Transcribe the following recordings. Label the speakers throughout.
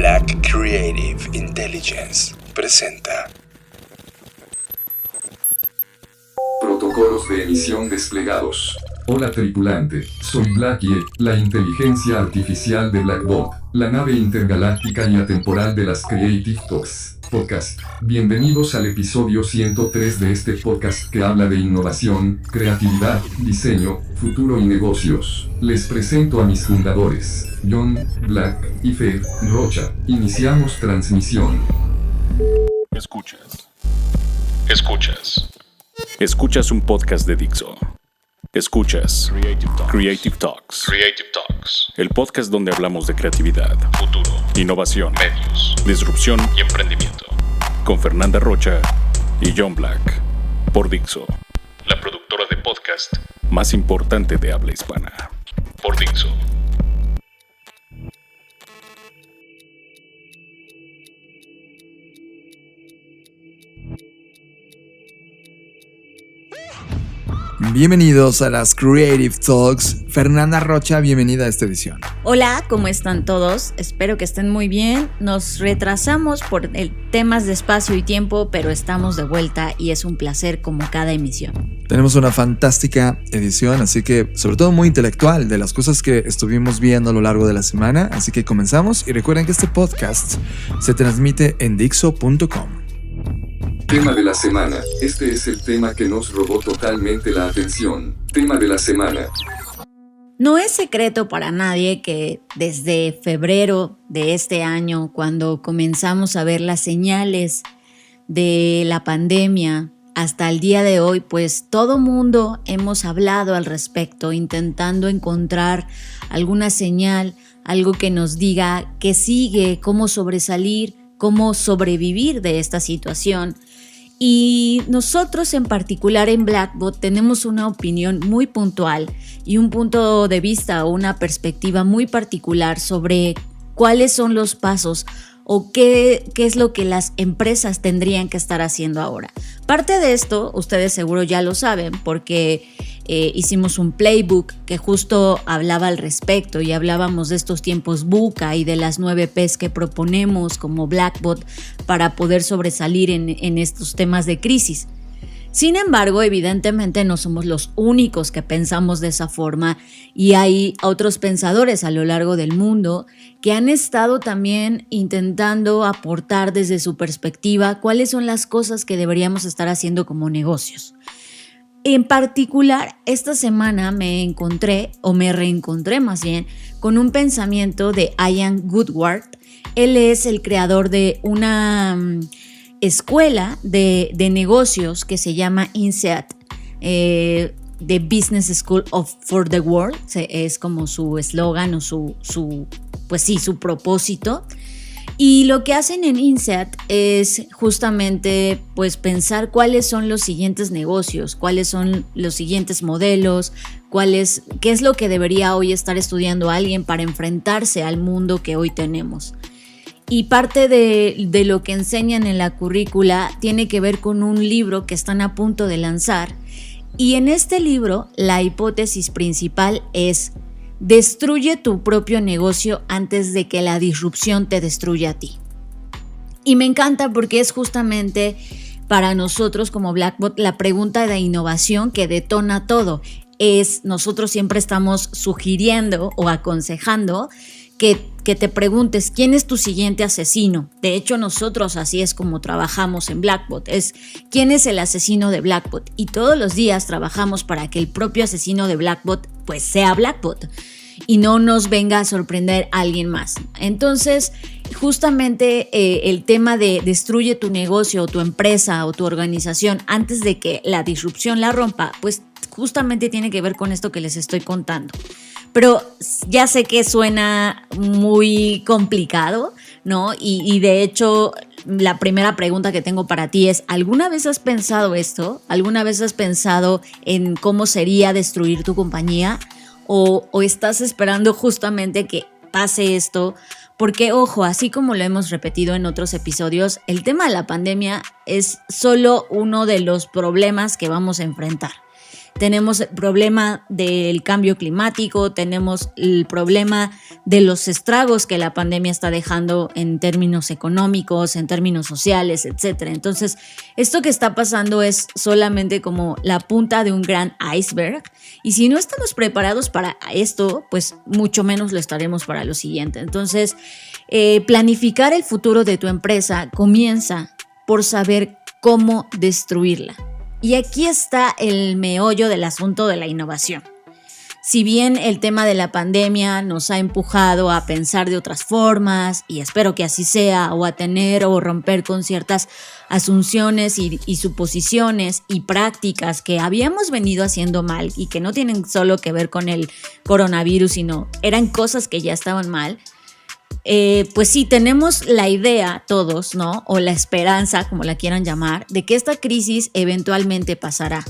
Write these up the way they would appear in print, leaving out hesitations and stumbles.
Speaker 1: Black Creative Intelligence presenta
Speaker 2: Protocolos de emisión desplegados. Hola tripulante, soy Blackie, la inteligencia artificial de Blackbot, la nave intergaláctica y atemporal de las Creative Talks Podcast. Bienvenidos al episodio 103 de este podcast que habla de innovación, creatividad, diseño, futuro y negocios. Les presento a mis fundadores, John, Black y Fer Rocha. Iniciamos transmisión.
Speaker 3: Escuchas un podcast de Dixo. Escuchas Creative Talks. El podcast donde hablamos de creatividad, futuro, innovación, medios, disrupción y emprendimiento. Con Fernanda Rocha y John Black. Por Dixo, la productora de podcast más importante de habla hispana. Por Dixo.
Speaker 4: Bienvenidos a las Creative Talks. Fernanda Rocha, bienvenida a esta edición.
Speaker 5: Hola, ¿cómo están todos? Espero que estén muy bien. Nos retrasamos por temas de espacio y tiempo, pero estamos de vuelta y es un placer como cada emisión.
Speaker 4: Tenemos una fantástica edición, así que sobre todo muy intelectual de las cosas que estuvimos viendo a lo largo de la semana. Así que comenzamos y recuerden que este podcast se transmite en Dixo.com.
Speaker 2: Tema de la semana. Este es el tema que nos robó totalmente la atención. Tema de la semana.
Speaker 5: No es secreto para nadie que desde febrero de este año, cuando comenzamos a ver las señales de la pandemia, hasta el día de hoy, pues todo mundo hemos hablado al respecto, intentando encontrar alguna señal, algo que nos diga qué sigue, cómo sobresalir, cómo sobrevivir de esta situación. Y nosotros en particular en Blackbot tenemos una opinión muy puntual y un punto de vista o una perspectiva muy particular sobre cuáles son los pasos o qué es lo que las empresas tendrían que estar haciendo ahora. Parte de esto, ustedes seguro ya lo saben, porque hicimos un playbook que justo hablaba al respecto y hablábamos de estos tiempos VUCA y de las 9 P's que proponemos como Blackbot para poder sobresalir en estos temas de crisis. Sin embargo, evidentemente no somos los únicos que pensamos de esa forma y hay otros pensadores a lo largo del mundo que han estado también intentando aportar desde su perspectiva cuáles son las cosas que deberíamos estar haciendo como negocios. En particular, esta semana me reencontré más bien, con un pensamiento de Ian Woodward. Él es el creador de una escuela de negocios que se llama INSEAD, The Business School for the World. Es como su eslogan o su propósito. Y lo que hacen en INSEAD es justamente pues pensar cuáles son los siguientes negocios, cuáles son los siguientes modelos, qué es lo que debería hoy estar estudiando alguien para enfrentarse al mundo que hoy tenemos. Y parte de lo que enseñan en la currícula tiene que ver con un libro que están a punto de lanzar. Y en este libro la hipótesis principal es: destruye tu propio negocio antes de que la disrupción te destruya a ti. Y me encanta porque es justamente para nosotros como Blackbot la pregunta de innovación que detona todo. Nosotros siempre estamos sugiriendo o aconsejando que te preguntes quién es tu siguiente asesino. De hecho, nosotros así es como trabajamos en Blackbot, es quién es el asesino de Blackbot, y todos los días trabajamos para que el propio asesino de Blackbot pues sea Blackbot y no nos venga a sorprender a alguien más. Entonces, justamente el tema de destruye tu negocio o tu empresa o tu organización antes de que la disrupción la rompa, pues justamente tiene que ver con esto que les estoy contando. Pero ya sé que suena muy complicado, ¿no? Y de hecho, la primera pregunta que tengo para ti es: ¿alguna vez has pensado esto? ¿Alguna vez has pensado en cómo sería destruir tu compañía? ¿O estás esperando justamente que pase esto? Porque, ojo, así como lo hemos repetido en otros episodios, el tema de la pandemia es solo uno de los problemas que vamos a enfrentar. tenemos el problema del cambio climático, tenemos el problema de los estragos que la pandemia está dejando en términos económicos, en términos sociales, etc. Entonces, esto que está pasando es solamente como la punta de un gran iceberg, y si no estamos preparados para esto, pues mucho menos lo estaremos para lo siguiente. Entonces, planificar el futuro de tu empresa comienza por saber cómo destruirla. Y aquí está el meollo del asunto de la innovación. Si bien el tema de la pandemia nos ha empujado a pensar de otras formas, y espero que así sea, o a tener o romper con ciertas asunciones y suposiciones y prácticas que habíamos venido haciendo mal y que no tienen solo que ver con el coronavirus, sino eran cosas que ya estaban mal, pues sí, tenemos la idea todos, ¿no? O la esperanza, como la quieran llamar, de que esta crisis eventualmente pasará.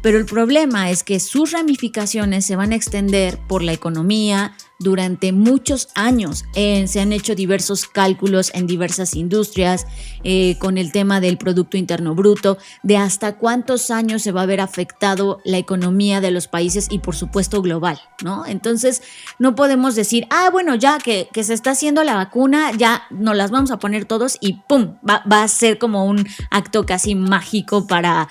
Speaker 5: Pero el problema es que sus ramificaciones se van a extender por la economía durante muchos años. Se han hecho diversos cálculos en diversas industrias con el tema del Producto Interno Bruto, de hasta cuántos años se va a ver afectado la economía de los países y por supuesto global, ¿no? Entonces no podemos decir, bueno, ya que se está haciendo la vacuna, ya nos las vamos a poner todos y ¡pum! Va a ser como un acto casi mágico para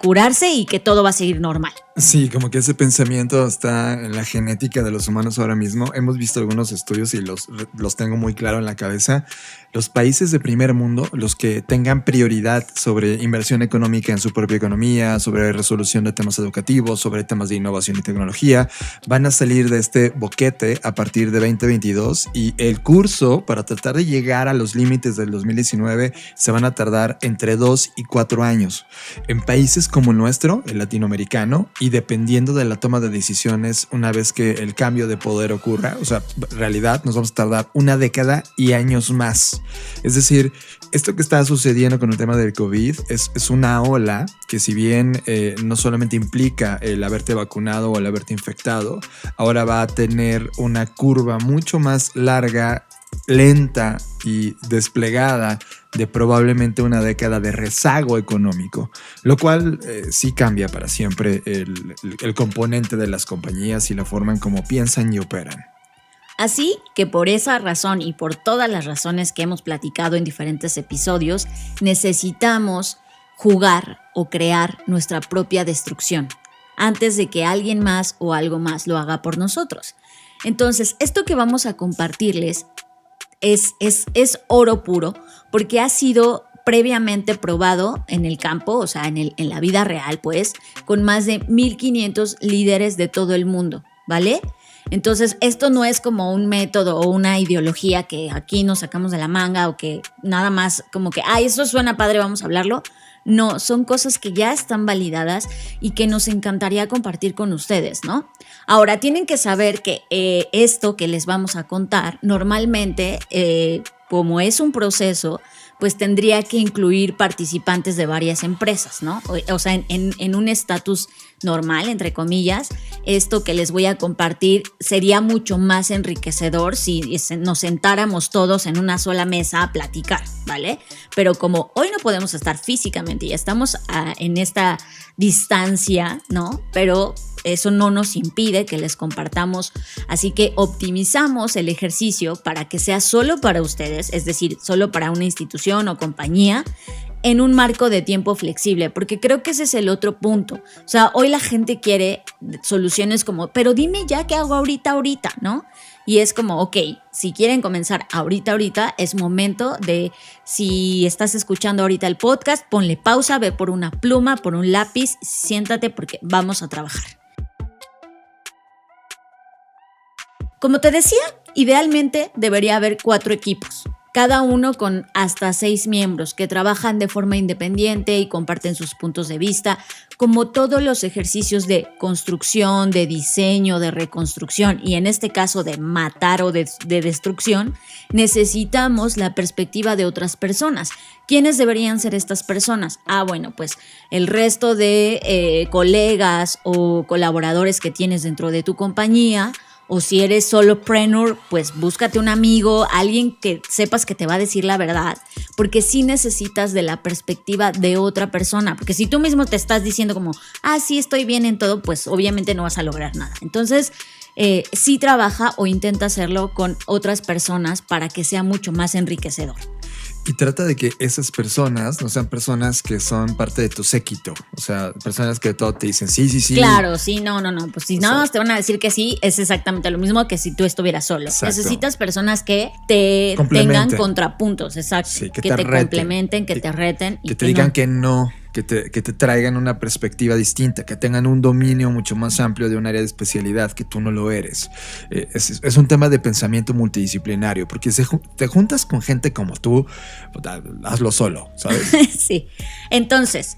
Speaker 5: curarse y que todo va a seguir normal.
Speaker 4: Sí, como que ese pensamiento está en la genética de los humanos ahora mismo. Hemos visto algunos estudios y los tengo muy claro en la cabeza. Los países de primer mundo, los que tengan prioridad sobre inversión económica en su propia economía, sobre resolución de temas educativos, sobre temas de innovación y tecnología, van a salir de este boquete a partir de 2022, y el curso para tratar de llegar a los límites del 2019 se van a tardar entre 2 y 4 años. En países como el nuestro, el latinoamericano, y dependiendo de la toma de decisiones, una vez que el cambio de poder ocurra, o sea, en realidad nos vamos a tardar una década y años más. Es decir, esto que está sucediendo con el tema del COVID es una ola que, si bien no solamente implica el haberte vacunado o el haberte infectado, ahora va a tener una curva mucho más larga, lenta y desplegada de probablemente una década de rezago económico, lo cual sí cambia para siempre el componente de las compañías y la forma en cómo piensan y operan.
Speaker 5: Así que por esa razón y por todas las razones que hemos platicado en diferentes episodios, necesitamos jugar o crear nuestra propia destrucción antes de que alguien más o algo más lo haga por nosotros. Entonces, esto que vamos a compartirles es oro puro, porque ha sido previamente probado en el campo, o sea, en la vida real, pues, con más de 1,500 líderes de todo el mundo, ¿vale? Entonces, esto no es como un método o una ideología que aquí nos sacamos de la manga o que nada más como que, eso suena padre, vamos a hablarlo. No, son cosas que ya están validadas y que nos encantaría compartir con ustedes, ¿no? Ahora, tienen que saber que esto que les vamos a contar, normalmente, como es un proceso, pues tendría que incluir participantes de varias empresas, ¿no? O sea, en un estatus normal, entre comillas, esto que les voy a compartir sería mucho más enriquecedor si nos sentáramos todos en una sola mesa a platicar, ¿vale? Pero como hoy no podemos estar físicamente y estamos en esta distancia, ¿no? Pero eso no nos impide que les compartamos, así que optimizamos el ejercicio para que sea solo para ustedes, es decir, solo para una institución o compañía, en un marco de tiempo flexible, porque creo que ese es el otro punto. O sea, hoy la gente quiere soluciones como, pero dime ya qué hago ahorita, ¿no? Y es como, ok, si quieren comenzar ahorita, es momento de, si estás escuchando ahorita el podcast, ponle pausa, ve por una pluma, por un lápiz, siéntate porque vamos a trabajar. Como te decía, idealmente debería haber 4 equipos, cada uno con hasta 6 miembros que trabajan de forma independiente y comparten sus puntos de vista, como todos los ejercicios de construcción, de diseño, de reconstrucción y en este caso de matar o de destrucción, necesitamos la perspectiva de otras personas. ¿Quiénes deberían ser estas personas? Bueno, pues el resto de colegas o colaboradores que tienes dentro de tu compañía, O si eres solopreneur, pues búscate un amigo, alguien que sepas que te va a decir la verdad, porque sí necesitas de la perspectiva de otra persona, porque si tú mismo te estás diciendo como, sí estoy bien en todo, pues obviamente no vas a lograr nada. Entonces, sí trabaja o intenta hacerlo con otras personas para que sea mucho más enriquecedor.
Speaker 4: Y trata de que esas personas no sean personas que son parte de tu séquito. O sea, personas que todo te dicen sí.
Speaker 5: Claro, sí, no. Pues si nada más te van a decir que sí, es exactamente lo mismo que si tú estuvieras solo. Exacto. Necesitas personas que te tengan contrapuntos, exacto. Sí, que te complementen, que te reten.
Speaker 4: Que te digan que no. Que te traigan una perspectiva distinta, que tengan un dominio mucho más amplio de un área de especialidad que tú no lo eres. Es un tema de pensamiento multidisciplinario, porque si te juntas con gente como tú, hazlo solo, ¿sabes?
Speaker 5: Sí. Entonces,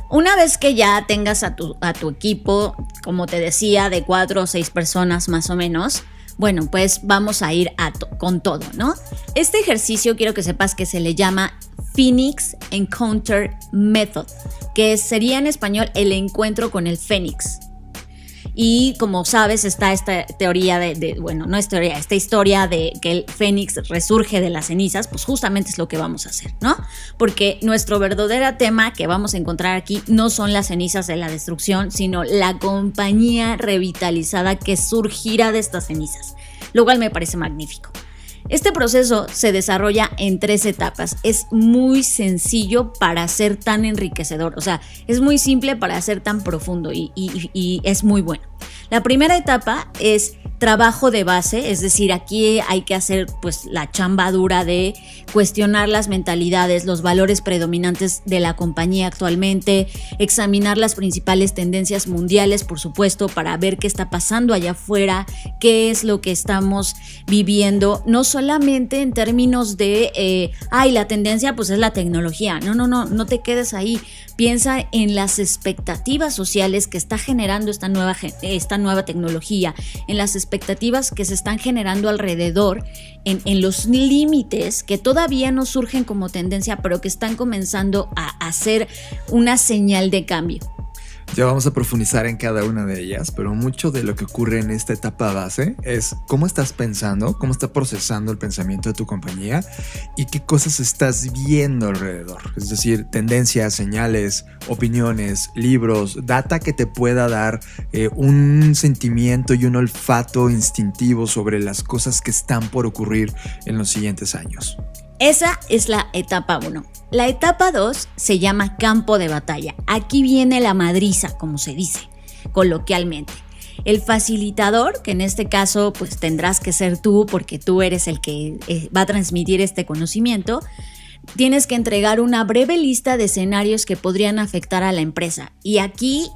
Speaker 5: una vez que ya tengas a tu equipo, como te decía, de 4 o 6 personas más o menos, bueno, pues vamos a ir con todo, ¿no? Este ejercicio quiero que sepas que se le llama Phoenix Encounter Method, que sería en español el encuentro con el Fénix. Y como sabes, está esta teoría no es teoría, esta historia de que el Fénix resurge de las cenizas, pues justamente es lo que vamos a hacer, ¿no? Porque nuestro verdadero tema que vamos a encontrar aquí no son las cenizas de la destrucción, sino la compañía revitalizada que surgirá de estas cenizas, lo cual me parece magnífico. Este proceso se desarrolla en 3 etapas. Es muy sencillo para ser tan enriquecedor. O sea, es muy simple para ser tan profundo y es muy bueno. La primera etapa es trabajo de base, es decir, aquí hay que hacer pues la chamba dura de cuestionar las mentalidades, los valores predominantes de la compañía actualmente, examinar las principales tendencias mundiales, por supuesto, para ver qué está pasando allá afuera, qué es lo que estamos viviendo, no solamente en términos de, la tendencia pues es la tecnología, no te quedes ahí, piensa en las expectativas sociales que está generando esta nueva tecnología, en las expectativas que se están generando alrededor, en los límites que todavía no surgen como tendencia, pero que están comenzando a hacer una señal de cambio.
Speaker 4: Ya vamos a profundizar en cada una de ellas, pero mucho de lo que ocurre en esta etapa base es cómo estás pensando, cómo está procesando el pensamiento de tu compañía y qué cosas estás viendo alrededor. Es decir, tendencias, señales, opiniones, libros, data que te pueda dar un sentimiento y un olfato instintivo sobre las cosas que están por ocurrir en los siguientes años.
Speaker 5: Esa es la etapa 1. La etapa 2 se llama campo de batalla. Aquí viene la madriza, como se dice coloquialmente. El facilitador, que en este caso pues tendrás que ser tú porque tú eres el que va a transmitir este conocimiento, tienes que entregar una breve lista de escenarios que podrían afectar a la empresa. Y aquí,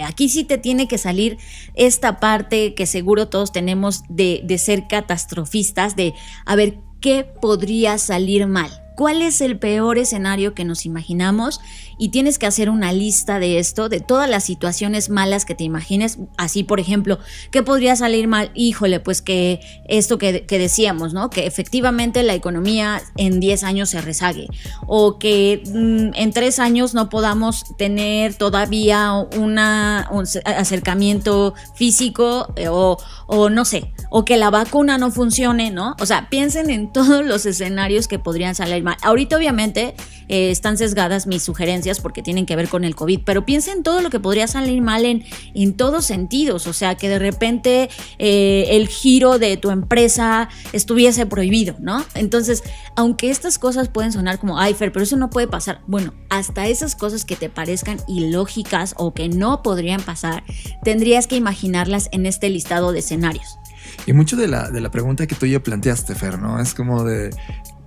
Speaker 5: aquí sí te tiene que salir esta parte que seguro todos tenemos de ser catastrofistas, de a ver qué podría salir mal. ¿Cuál es el peor escenario que nos imaginamos? Y tienes que hacer una lista de esto, de todas las situaciones malas que te imagines. Así, por ejemplo, ¿qué podría salir mal? Pues que esto que decíamos, ¿no? Que efectivamente la economía en 10 años se rezague. O que en 3 años no podamos tener todavía un acercamiento físico o no sé. O que la vacuna no funcione, ¿no? O sea, piensen en todos los escenarios que podrían salir mal. Ahorita obviamente están sesgadas mis sugerencias porque tienen que ver con el COVID, pero piensa en todo lo que podría salir mal en todos sentidos, o sea, que de repente el giro de tu empresa estuviese prohibido, ¿no? Entonces, aunque estas cosas pueden sonar como, Fer, pero eso no puede pasar, bueno, hasta esas cosas que te parezcan ilógicas o que no podrían pasar, tendrías que imaginarlas en este listado de escenarios.
Speaker 4: Y mucho de la pregunta que tú ya planteaste, Fer, ¿no? Es como de,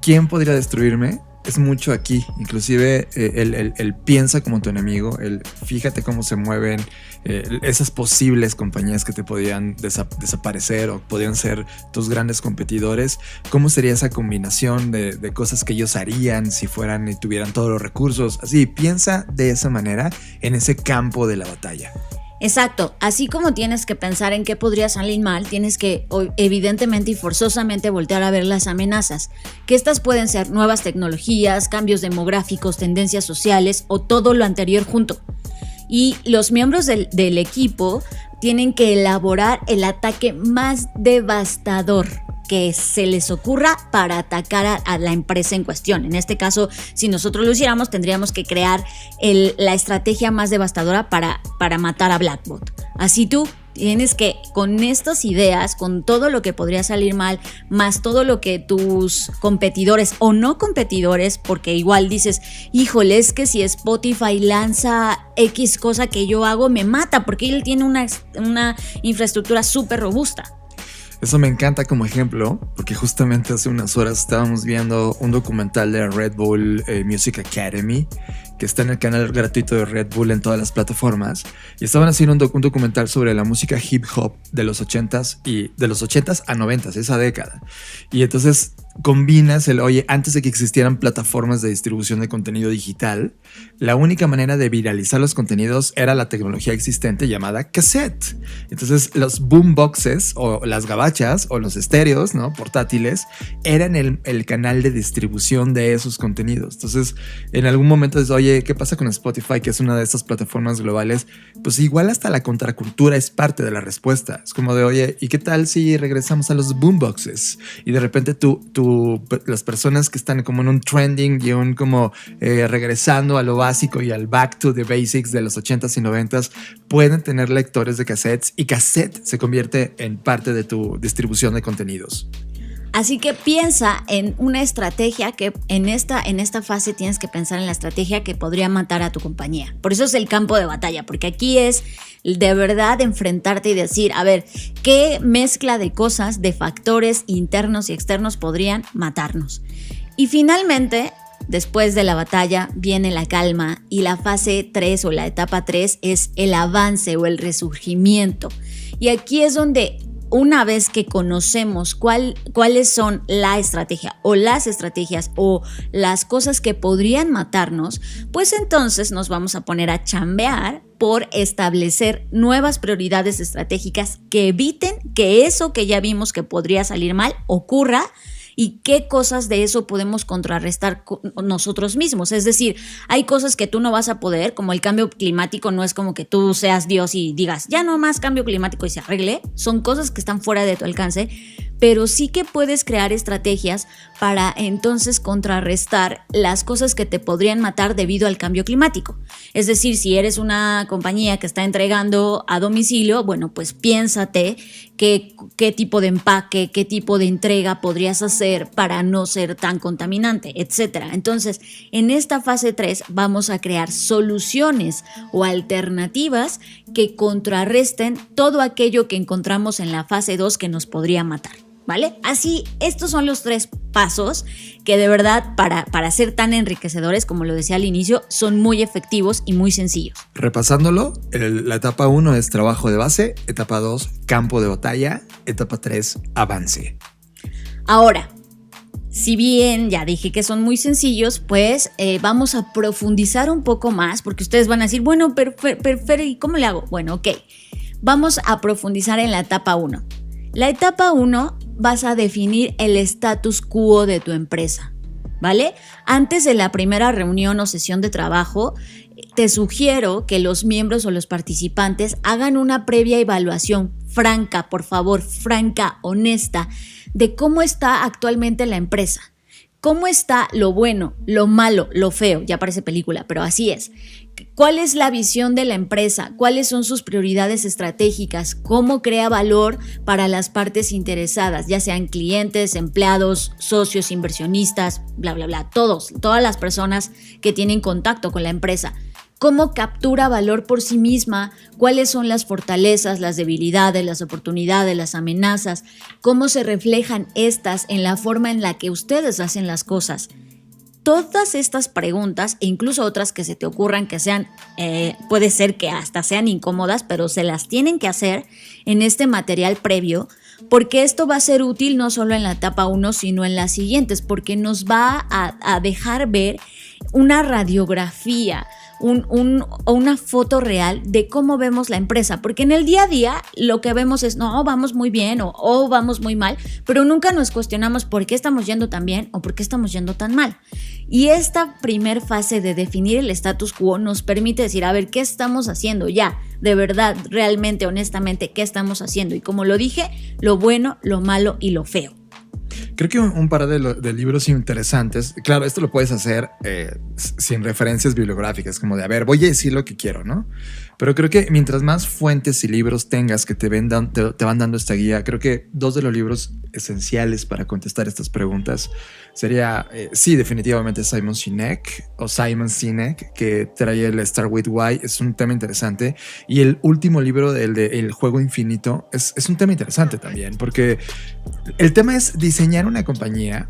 Speaker 4: ¿quién podría destruirme? Es mucho aquí, inclusive el piensa como tu enemigo, el fíjate cómo se mueven esas posibles compañías que te podían desaparecer o podían ser tus grandes competidores. ¿Cómo sería esa combinación de cosas que ellos harían si fueran y tuvieran todos los recursos? Así, piensa de esa manera en ese campo de la batalla.
Speaker 5: Exacto, así como tienes que pensar en qué podría salir mal, tienes que evidentemente y forzosamente voltear a ver las amenazas, que estas pueden ser nuevas tecnologías, cambios demográficos, tendencias sociales o todo lo anterior junto. Y los miembros del equipo tienen que elaborar el ataque más devastador que se les ocurra para atacar a la empresa en cuestión. En este caso, si nosotros lo hiciéramos, tendríamos que crear la estrategia más devastadora para matar a Blackbot. Así tú tienes que, con estas ideas, con todo lo que podría salir mal, más todo lo que tus competidores o no competidores, porque igual dices, híjole, es que si Spotify lanza X cosa que yo hago, me mata, porque él tiene una infraestructura súper robusta.
Speaker 4: Eso me encanta como ejemplo, porque justamente hace unas horas estábamos viendo un documental de Red Bull Music Academy, que está en el canal gratuito de Red Bull en todas las plataformas, y estaban haciendo un documental sobre la música hip hop de los 80s y de los 80s a 90s, esa década. Y entonces combinas antes de que existieran plataformas de distribución de contenido digital, la única manera de viralizar los contenidos era la tecnología existente llamada cassette. Entonces los boomboxes o las gabachas o los estéreos, ¿no?, portátiles, eran el canal de distribución de esos contenidos. Entonces en algún momento dices, oye, ¿qué pasa con Spotify, que es una de estas plataformas globales? Pues igual hasta la contracultura es parte de la respuesta. Es como de, oye, ¿y qué tal si regresamos a los boomboxes? Y de repente las personas que están como en un trending y regresando a lo básico y al back to the basics de los 80s y 90s, pueden tener lectores de cassettes, y cassette se convierte en parte de tu distribución de contenidos.
Speaker 5: Así que piensa en una estrategia que en esta fase tienes que pensar en la estrategia que podría matar a tu compañía. Por eso es el campo de batalla, porque aquí es de verdad enfrentarte y decir, a ver, ¿qué mezcla de cosas, de factores internos y externos podrían matarnos? Y finalmente, después de la batalla viene la calma, y la fase 3 o la etapa 3 es el avance o el resurgimiento. Y aquí es donde, una vez que conocemos cuáles son la estrategia o las estrategias o las cosas que podrían matarnos, pues entonces nos vamos a poner a chambear por establecer nuevas prioridades estratégicas que eviten que eso que ya vimos que podría salir mal ocurra, y qué cosas de eso podemos contrarrestar nosotros mismos. Es decir, hay cosas que tú no vas a poder, como el cambio climático. No es como que tú seas Dios y digas, ya no más cambio climático y se arregle. Son cosas que están fuera de tu alcance, pero sí que puedes crear estrategias para entonces contrarrestar las cosas que te podrían matar debido al cambio climático. Es decir, si eres una compañía que está entregando a domicilio, bueno, pues piénsate qué tipo de empaque, qué tipo de entrega podrías hacer para no ser tan contaminante, etc. Entonces, en esta fase 3 vamos a crear soluciones o alternativas que contrarresten todo aquello que encontramos en la fase 2 que nos podría matar, ¿vale? Así, estos son los 3 pasos que de verdad para ser tan enriquecedores, como lo decía al inicio, son muy efectivos y muy sencillos.
Speaker 4: Repasándolo, la etapa 1 es trabajo de base, etapa 2 campo de batalla, etapa 3 avance. Ahora,
Speaker 5: si bien ya dije que son muy sencillos, pues vamos a profundizar un poco más, porque ustedes van a decir, bueno, pero ¿y cómo le hago? Bueno, ok, vamos a profundizar en la etapa 1. La etapa 1 vas a definir el status quo de tu empresa, ¿vale? Antes de la primera reunión o sesión de trabajo, te sugiero que los miembros o los participantes hagan una previa evaluación franca, por favor, franca, honesta, de cómo está actualmente la empresa. ¿Cómo está lo bueno, lo malo, lo feo? Ya parece película, pero así es. ¿Cuál es la visión de la empresa? ¿Cuáles son sus prioridades estratégicas? ¿Cómo crea valor para las partes interesadas? Ya sean clientes, empleados, socios, inversionistas, bla, bla, bla. Todas las personas que tienen contacto con la empresa. ¿Cómo captura valor por sí misma? ¿Cuáles son las fortalezas, las debilidades, las oportunidades, las amenazas? ¿Cómo se reflejan estas en la forma en la que ustedes hacen las cosas? Todas estas preguntas, e incluso otras que se te ocurran que sean, puede ser que hasta sean incómodas, pero se las tienen que hacer en este material previo, porque esto va a ser útil no solo en la etapa 1, sino en las siguientes, porque nos va a dejar ver una radiografía, una foto real de cómo vemos la empresa, porque en el día a día lo que vemos es, no, vamos muy bien o vamos muy mal, pero nunca nos cuestionamos por qué estamos yendo tan bien o por qué estamos yendo tan mal. Y esta primer fase de definir el status quo nos permite decir, a ver, ¿qué estamos haciendo ya? de verdad, realmente, honestamente, qué estamos haciendo. Y como lo dije, lo bueno, lo malo y lo feo.
Speaker 4: Creo que un par de libros interesantes, claro, esto lo puedes hacer sin referencias bibliográficas, como de, a ver, voy a decir lo que quiero, ¿no? Pero creo que mientras más fuentes y libros tengas que te van dando esta guía, creo que 2 de los libros esenciales para contestar estas preguntas sería, sí, definitivamente Simon Sinek, que trae el Start With Why, es un tema interesante, y el último libro, el Juego Infinito, es un tema interesante también, porque el tema es diseñar una compañía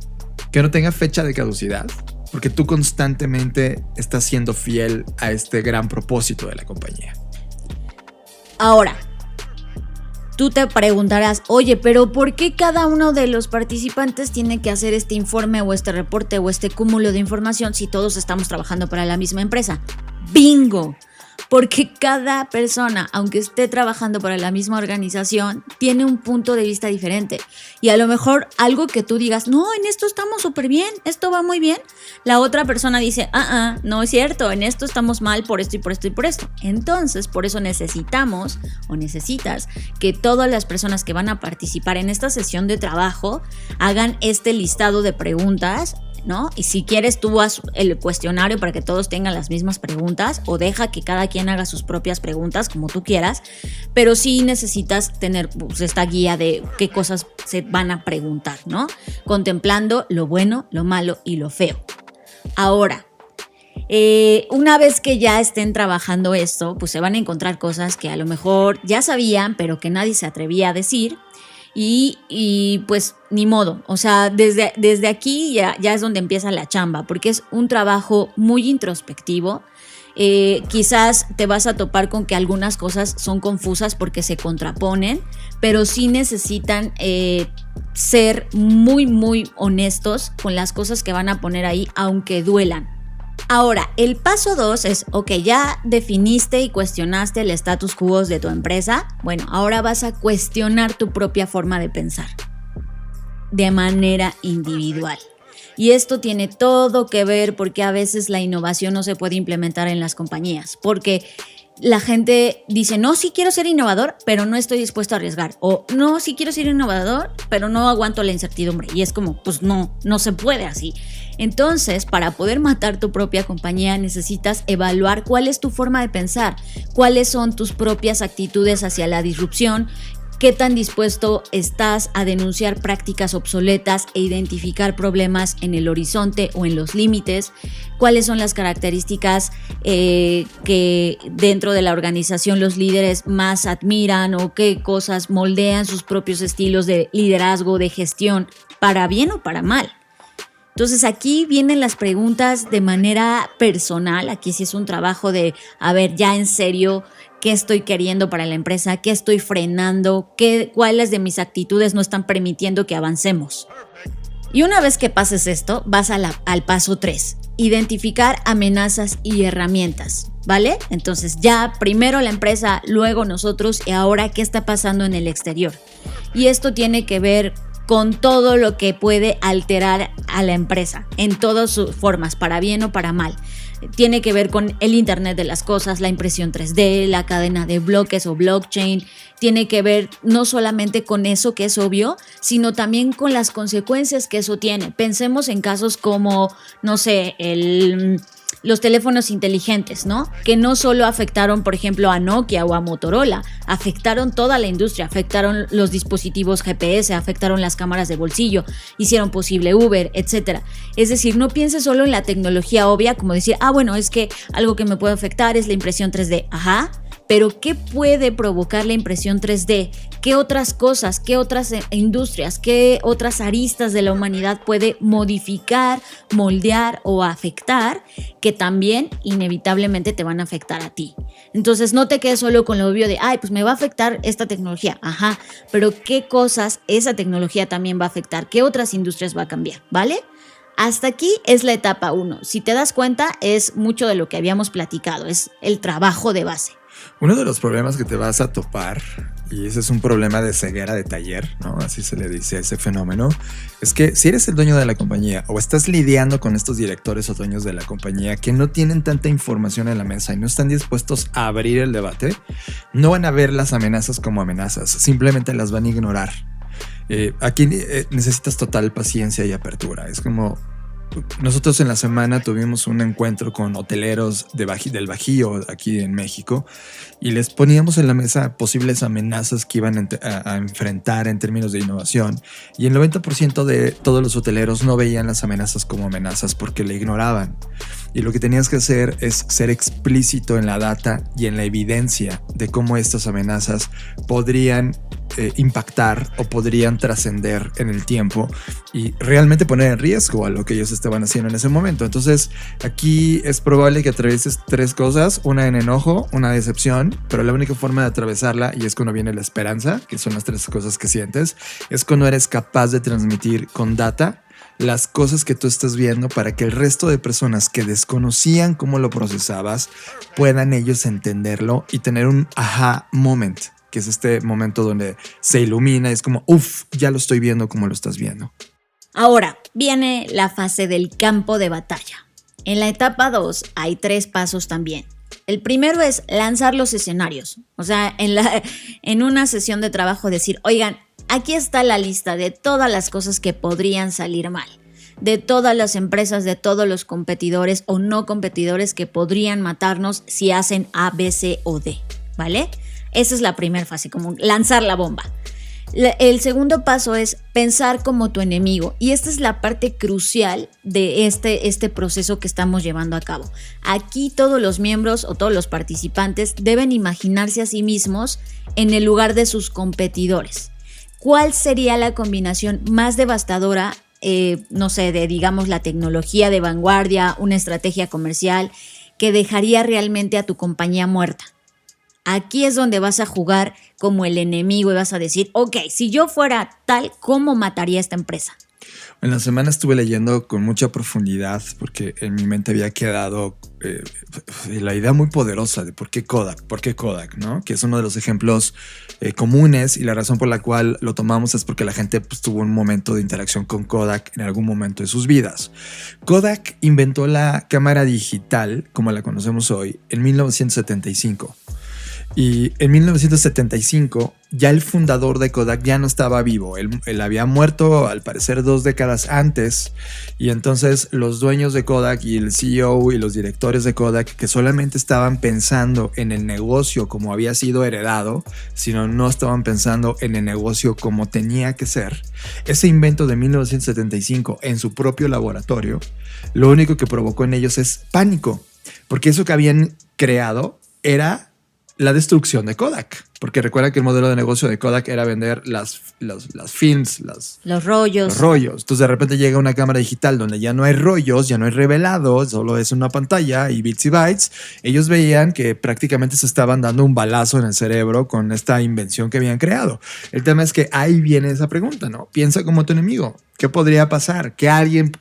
Speaker 4: que no tenga fecha de caducidad, porque tú constantemente estás siendo fiel a este gran propósito de la compañía.
Speaker 5: Ahora, tú te preguntarás, oye, pero ¿por qué cada uno de los participantes tiene que hacer este informe o este reporte o este cúmulo de información si todos estamos trabajando para la misma empresa? ¡Bingo! Porque cada persona, aunque esté trabajando para la misma organización, tiene un punto de vista diferente. Y a lo mejor algo que tú digas, no, en esto estamos súper bien, esto va muy bien. La otra persona dice, no es cierto, en esto estamos mal por esto y por esto y por esto. Entonces, por eso necesitas que todas las personas que van a participar en esta sesión de trabajo hagan este listado de preguntas, ¿no? Y si quieres, tú haz el cuestionario para que todos tengan las mismas preguntas, o deja que cada quien haga sus propias preguntas, como tú quieras, pero sí necesitas tener esta guía de qué cosas se van a preguntar, ¿no? Contemplando lo bueno, lo malo y lo feo. Ahora, una vez que ya estén trabajando esto, pues se van a encontrar cosas que a lo mejor ya sabían, pero que nadie se atrevía a decir. Y pues ni modo, o sea, desde aquí ya es donde empieza la chamba, porque es un trabajo muy introspectivo. Quizás te vas a topar con que algunas cosas son confusas porque se contraponen, pero sí necesitan ser muy, muy honestos con las cosas que van a poner ahí, aunque duelan. Ahora, el paso 2 es, ok, ya definiste y cuestionaste el status quo de tu empresa. Bueno, ahora vas a cuestionar tu propia forma de pensar de manera individual. Y esto tiene todo que ver porque a veces la innovación no se puede implementar en las compañías, porque la gente dice, no, sí quiero ser innovador, pero no estoy dispuesto a arriesgar. O no, sí quiero ser innovador, pero no aguanto la incertidumbre. Y es como, pues no se puede así. Entonces, para poder matar tu propia compañía, necesitas evaluar cuál es tu forma de pensar, cuáles son tus propias actitudes hacia la disrupción, qué tan dispuesto estás a denunciar prácticas obsoletas e identificar problemas en el horizonte o en los límites, cuáles son las características que dentro de la organización los líderes más admiran o qué cosas moldean sus propios estilos de liderazgo, de gestión, para bien o para mal. Entonces aquí vienen las preguntas de manera personal. Aquí sí es un trabajo de, a ver, ya en serio, ¿qué estoy queriendo para la empresa? ¿Qué estoy frenando? ¿Cuáles de mis actitudes no están permitiendo que avancemos? Y una vez que pases esto, vas al paso 3. Identificar amenazas y herramientas, ¿vale? Entonces ya primero la empresa, luego nosotros y ahora qué está pasando en el exterior. Y esto tiene que ver con todo lo que puede alterar a la empresa en todas sus formas, para bien o para mal. Tiene que ver con el Internet de las cosas, la impresión 3D, la cadena de bloques o blockchain. Tiene que ver no solamente con eso que es obvio, sino también con las consecuencias que eso tiene. Pensemos en casos como, no sé, los teléfonos inteligentes, ¿no? Que no solo afectaron, por ejemplo, a Nokia o a Motorola, afectaron toda la industria, afectaron los dispositivos GPS, afectaron las cámaras de bolsillo, hicieron posible Uber, etc. Es decir, no pienses solo en la tecnología obvia, como decir, bueno, es que algo que me puede afectar es la impresión 3D. Ajá, pero ¿qué puede provocar la impresión 3D? ¿Qué otras cosas, qué otras industrias, qué otras aristas de la humanidad puede modificar, moldear o afectar que también inevitablemente te van a afectar a ti? Entonces no te quedes solo con lo obvio de, pues me va a afectar esta tecnología. Ajá, pero ¿qué cosas esa tecnología también va a afectar? ¿Qué otras industrias va a cambiar? ¿Vale? Hasta aquí es la etapa 1. Si te das cuenta, es mucho de lo que habíamos platicado, es el trabajo de base.
Speaker 4: Uno de los problemas que te vas a topar, y ese es un problema de ceguera de taller, ¿no? Así se le dice a ese fenómeno, es que si eres el dueño de la compañía o estás lidiando con estos directores o dueños de la compañía que no tienen tanta información en la mesa y no están dispuestos a abrir el debate, no van a ver las amenazas como amenazas, simplemente las van a ignorar. Aquí necesitas total paciencia y apertura. Es como nosotros en la semana tuvimos un encuentro con hoteleros del Bajío aquí en México y les poníamos en la mesa posibles amenazas que iban a enfrentar en términos de innovación, y el 90% de todos los hoteleros no veían las amenazas como amenazas porque le ignoraban. Y lo que tenías que hacer es ser explícito en la data y en la evidencia de cómo estas amenazas podrían impactar o podrían trascender en el tiempo y realmente poner en riesgo a lo que ellos estaban haciendo en ese momento. Entonces aquí es probable que atravieses 3 cosas: una en enojo, una decepción, pero la única forma de atravesarla, y es cuando viene la esperanza, que son las 3 cosas que sientes, es cuando eres capaz de transmitir con data las cosas que tú estás viendo para que el resto de personas que desconocían cómo lo procesabas puedan ellos entenderlo y tener un aha moment, que es este momento donde se ilumina, es como, ya lo estoy viendo como lo estás viendo.
Speaker 5: Ahora viene la fase del campo de batalla. En la etapa 2 hay 3 pasos también. El primero es lanzar los escenarios. O sea, en una sesión de trabajo decir, oigan, aquí está la lista de todas las cosas que podrían salir mal, de todas las empresas, de todos los competidores o no competidores que podrían matarnos si hacen A, B, C o D, ¿vale? Esa es la primera fase, como lanzar la bomba. El segundo paso es pensar como tu enemigo, y esta es la parte crucial de este proceso que estamos llevando a cabo. Aquí todos los miembros o todos los participantes deben imaginarse a sí mismos en el lugar de sus competidores. ¿Cuál sería la combinación más devastadora, de digamos la tecnología de vanguardia, una estrategia comercial que dejaría realmente a tu compañía muerta? Aquí es donde vas a jugar como el enemigo y vas a decir, ok, si yo fuera tal, ¿cómo mataría a esta empresa?
Speaker 4: En la semana estuve leyendo con mucha profundidad porque en mi mente había quedado la idea muy poderosa de por qué Kodak, ¿no? Que es uno de los ejemplos comunes, y la razón por la cual lo tomamos es porque la gente tuvo un momento de interacción con Kodak en algún momento de sus vidas. Kodak inventó la cámara digital, como la conocemos hoy, en 1975. Y en 1975 ya el fundador de Kodak ya no estaba vivo. Él había muerto al parecer 2 décadas antes, y entonces los dueños de Kodak y el CEO y los directores de Kodak, que solamente estaban pensando en el negocio como había sido heredado, sino no estaban pensando en el negocio como tenía que ser. Ese invento de 1975 en su propio laboratorio, lo único que provocó en ellos es pánico, porque eso que habían creado era la destrucción de Kodak, porque recuerda que el modelo de negocio de Kodak era vender las films,
Speaker 5: los rollos.
Speaker 4: Entonces de repente llega una cámara digital donde ya no hay rollos, ya no hay revelado, solo es una pantalla y bits y bytes. Ellos veían que prácticamente se estaban dando un balazo en el cerebro con esta invención que habían creado. El tema es que ahí viene esa pregunta, ¿no? Piensa como tu enemigo. ¿Qué podría pasar?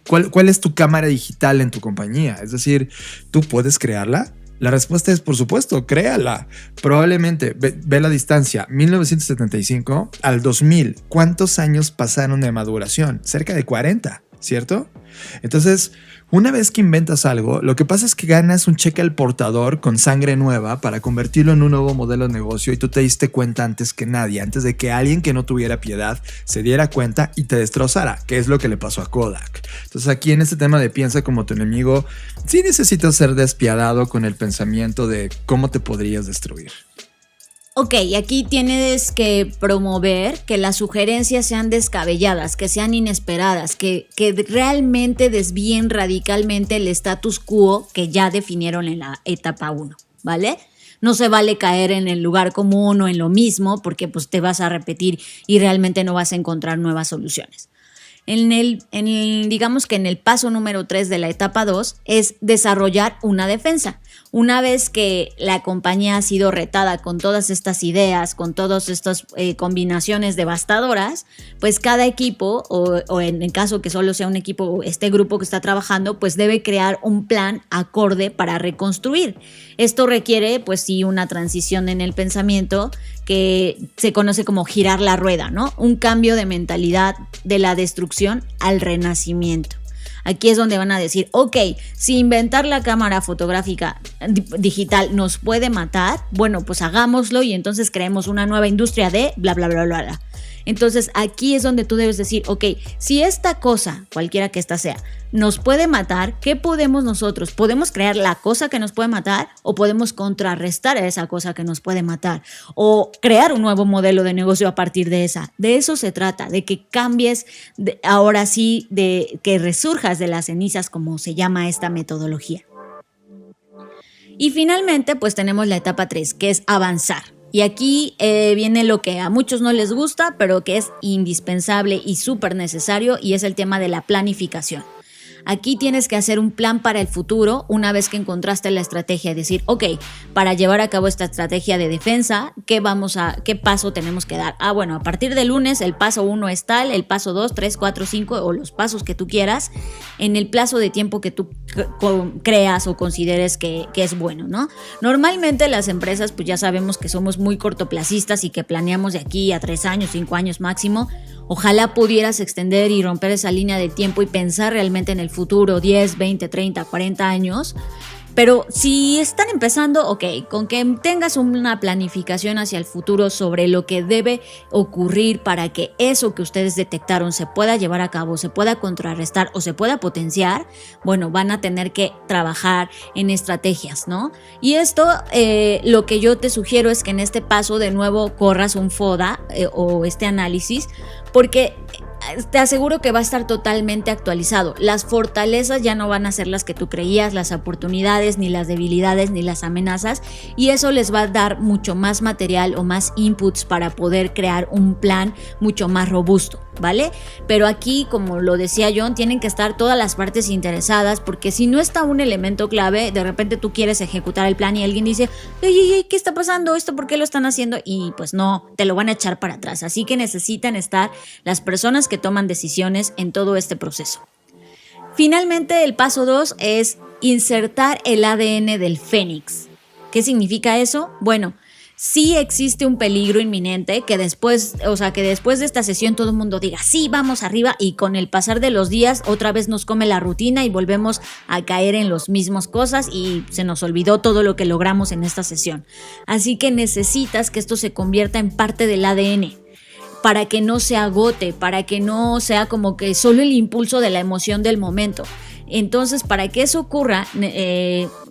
Speaker 4: ¿Cuál es tu cámara digital en tu compañía? Es decir, ¿tú puedes crearla? La respuesta es, por supuesto, créala. Probablemente, ve la distancia, 1975 al 2000. ¿Cuántos años pasaron de maduración? Cerca de 40, ¿cierto? Entonces, una vez que inventas algo, lo que pasa es que ganas un cheque al portador con sangre nueva para convertirlo en un nuevo modelo de negocio, y tú te diste cuenta antes que nadie, antes de que alguien que no tuviera piedad se diera cuenta y te destrozara, que es lo que le pasó a Kodak. Entonces aquí en este tema de piensa como tu enemigo, sí necesitas ser despiadado con el pensamiento de cómo te podrías destruir.
Speaker 5: Ok, aquí tienes que promover que las sugerencias sean descabelladas, que sean inesperadas, que realmente desvíen radicalmente el status quo que ya definieron en la etapa 1, ¿vale? No se vale caer en el lugar común o en lo mismo, porque pues te vas a repetir y realmente no vas a encontrar nuevas soluciones. Digamos que en el paso número 3 de la etapa 2 es desarrollar una defensa. Una vez que la compañía ha sido retada con todas estas ideas, con todas estas combinaciones devastadoras, pues cada equipo, o en el caso que solo sea un equipo, este grupo que está trabajando, pues debe crear un plan acorde para reconstruir. Esto requiere, pues sí, una transición en el pensamiento que se conoce como girar la rueda, ¿no? Un cambio de mentalidad de la destrucción al renacimiento. Aquí es donde van a decir, ok, si inventar la cámara fotográfica digital nos puede matar, bueno, pues hagámoslo y entonces creemos una nueva industria de bla, bla, bla, bla, bla. Entonces aquí es donde tú debes decir, ok, si esta cosa, cualquiera que esta sea, nos puede matar, ¿qué podemos nosotros? ¿Podemos crear la cosa que nos puede matar o podemos contrarrestar a esa cosa que nos puede matar? O crear un nuevo modelo de negocio a partir de esa. De eso se trata, de que cambies, ahora sí, de que resurjas de las cenizas, como se llama esta metodología. Y finalmente, pues tenemos la etapa 3, que es avanzar. Y aquí viene lo que a muchos no les gusta, pero que es indispensable y súper necesario, y es el tema de la planificación. Aquí tienes que hacer un plan para el futuro una vez que encontraste la estrategia y decir, ok, para llevar a cabo esta estrategia de defensa, ¿qué paso tenemos que dar? Bueno, a partir del lunes el paso 1 es tal, el paso 2, 3, 4, 5 o los pasos que tú quieras en el plazo de tiempo que tú creas o consideres que es bueno, ¿no? Normalmente las empresas pues ya sabemos que somos muy cortoplacistas y que planeamos de aquí a 3 años, 5 años máximo. Ojalá pudieras extender y romper esa línea de tiempo y pensar realmente en el futuro, 10, 20, 30, 40 años. Pero si están empezando, ok, con que tengas una planificación hacia el futuro sobre lo que debe ocurrir para que eso que ustedes detectaron se pueda llevar a cabo, se pueda contrarrestar o se pueda potenciar, bueno, van a tener que trabajar en estrategias, ¿no? Y esto, lo que yo te sugiero es que en este paso de nuevo corras un FODA o este análisis, porque te aseguro que va a estar totalmente actualizado. Las fortalezas ya no van a ser las que tú creías, las oportunidades, ni las debilidades, ni las amenazas, y eso les va a dar mucho más material o más inputs para poder crear un plan mucho más robusto, ¿vale? Pero aquí, como lo decía John, tienen que estar todas las partes interesadas, porque si no está un elemento clave, de repente tú quieres ejecutar el plan y alguien dice, oye, ¿qué está pasando? ¿Esto por qué lo están haciendo? Y pues no, te lo van a echar para atrás. Así que necesitan estar las personas que toman decisiones en todo este proceso. Finalmente, el paso 2 es insertar el ADN del Fénix. ¿Qué significa eso? Bueno, sí existe un peligro inminente que después de esta sesión todo el mundo diga, sí, vamos arriba, y con el pasar de los días otra vez nos come la rutina y volvemos a caer en las mismas cosas y se nos olvidó todo lo que logramos en esta sesión. Así que necesitas que esto se convierta en parte del ADN, para que no se agote, para que no sea como que solo el impulso de la emoción del momento. Entonces, para que eso ocurra,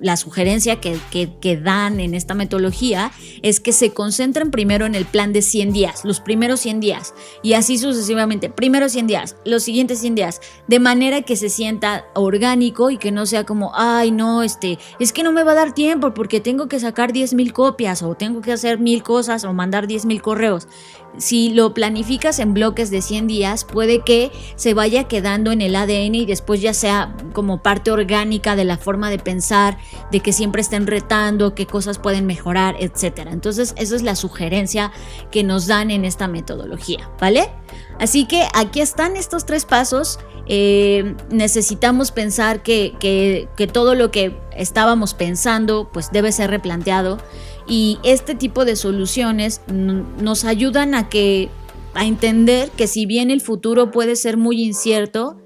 Speaker 5: la sugerencia que dan en esta metodología es que se concentren primero en el plan de 100 días, los primeros 100 días, y así sucesivamente, primeros 100 días, los siguientes 100 días, de manera que se sienta orgánico y que no sea como, ay, no, es que no me va a dar tiempo porque tengo que sacar 10,000 copias o tengo que hacer 1,000 cosas o mandar 10,000 correos. Si lo planificas en bloques de 100 días, puede que se vaya quedando en el ADN y después ya sea como parte orgánica de la forma de pensar, de que siempre estén retando, qué cosas pueden mejorar, etc. Entonces, esa es la sugerencia que nos dan en esta metodología, ¿vale? Así que aquí están estos 3 pasos. Necesitamos pensar que todo lo que estábamos pensando pues debe ser replanteado, y este tipo de soluciones nos ayudan a entender que si bien el futuro puede ser muy incierto,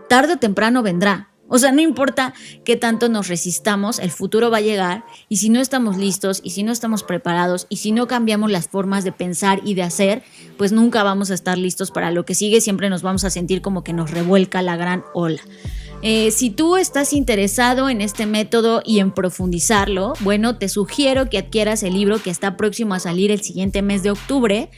Speaker 5: tarde o temprano vendrá. O sea, no importa qué tanto nos resistamos, el futuro va a llegar, y si no estamos listos, y si no estamos preparados, y si no cambiamos las formas de pensar y de hacer, pues nunca vamos a estar listos para lo que sigue. Siempre nos vamos a sentir como que nos revuelca la gran ola. Si tú estás interesado en este método y en profundizarlo, bueno, te sugiero que adquieras el libro que está próximo a salir el siguiente mes de octubre.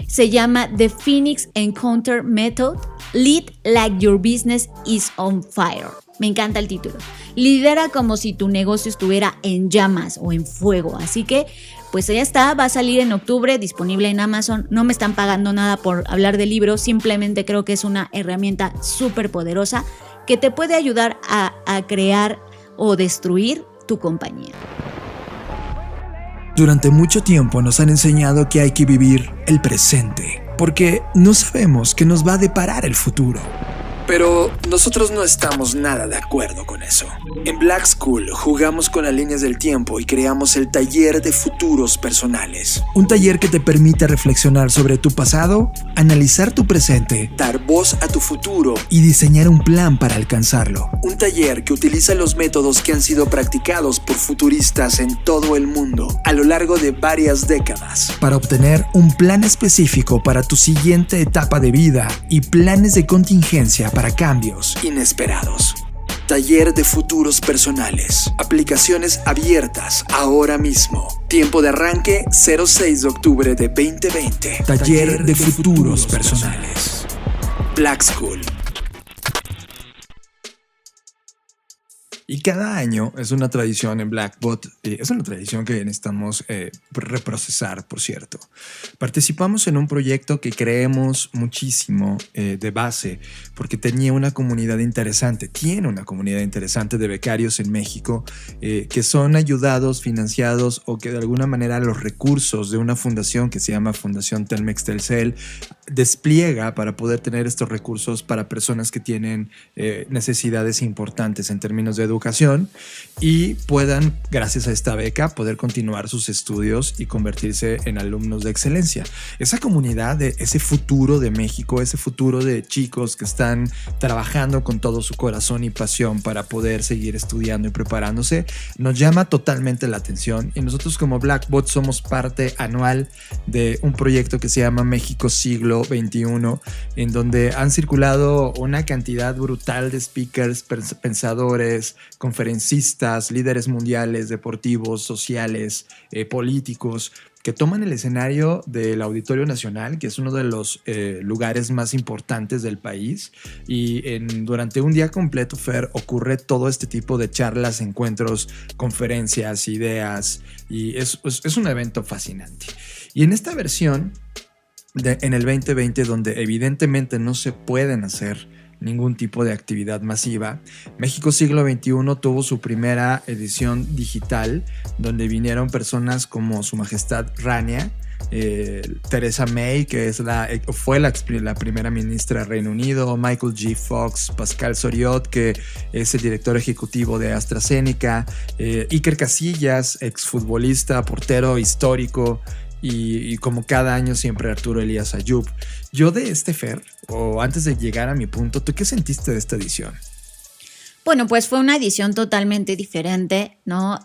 Speaker 5: Se llama The Phoenix Encounter Method, Lead Like Your Business is on Fire. Me encanta el título. Lidera como si tu negocio estuviera en llamas o en fuego. Así que, pues ya está, va a salir en octubre, disponible en Amazon. No me están pagando nada por hablar del libro, simplemente creo que es una herramienta súper poderosa que te puede ayudar a crear o destruir tu compañía.
Speaker 4: Durante mucho tiempo nos han enseñado que hay que vivir el presente, porque no sabemos qué nos va a deparar el futuro. Pero nosotros no estamos nada de acuerdo con eso. En Black School jugamos con las líneas del tiempo y creamos el taller de futuros personales. Un taller que te permite reflexionar sobre tu pasado, analizar tu presente, dar voz a tu futuro y diseñar un plan para alcanzarlo. Un taller que utiliza los métodos que han sido practicados por futuristas en todo el mundo a lo largo de varias décadas para obtener un plan específico para tu siguiente etapa de vida y planes de contingencia para cambios inesperados. Taller de futuros personales. Aplicaciones abiertas ahora mismo. Tiempo de arranque 06 de octubre de 2020. Taller de futuros personales. Black School. Y cada año es una tradición en Blackbot, es una tradición que necesitamos reprocesar, por cierto. Participamos en un proyecto que creemos muchísimo de base, porque tenía una comunidad interesante, tiene una comunidad interesante de becarios en México que son ayudados, financiados o que de alguna manera los recursos de una fundación que se llama Fundación Telmex Telcel despliega para poder tener estos recursos para personas que tienen necesidades importantes en términos de educación y puedan, gracias a esta beca, poder continuar sus estudios y convertirse en alumnos de excelencia. Esa comunidad, de ese futuro de México, ese futuro de chicos que están trabajando con todo su corazón y pasión para poder seguir estudiando y preparándose, nos llama totalmente la atención y nosotros como Blackbot somos parte anual de un proyecto que se llama México Siglo XXI, en donde han circulado una cantidad brutal de speakers, pensadores, conferencistas, líderes mundiales, deportivos, sociales, políticos, que toman el escenario del Auditorio Nacional, que es uno de los lugares más importantes del país, y durante un día completo, Fer, ocurre todo este tipo de charlas, encuentros, conferencias, ideas, y es un evento fascinante. Y en esta versión, en el 2020, donde evidentemente no se pueden hacer ningún tipo de actividad masiva, México Siglo XXI tuvo su primera edición digital, donde vinieron personas como Su Majestad Rania, Theresa May, que fue la primera ministra del Reino Unido, Michael G. Fox, Pascal Soriot, que es el director ejecutivo de AstraZeneca, Iker Casillas, exfutbolista, portero histórico, y como cada año siempre Arturo Elías Ayub. Yo de Fer, o antes de llegar a mi punto, ¿tú qué sentiste de esta edición?
Speaker 5: Bueno, pues fue una edición totalmente diferente, ¿no?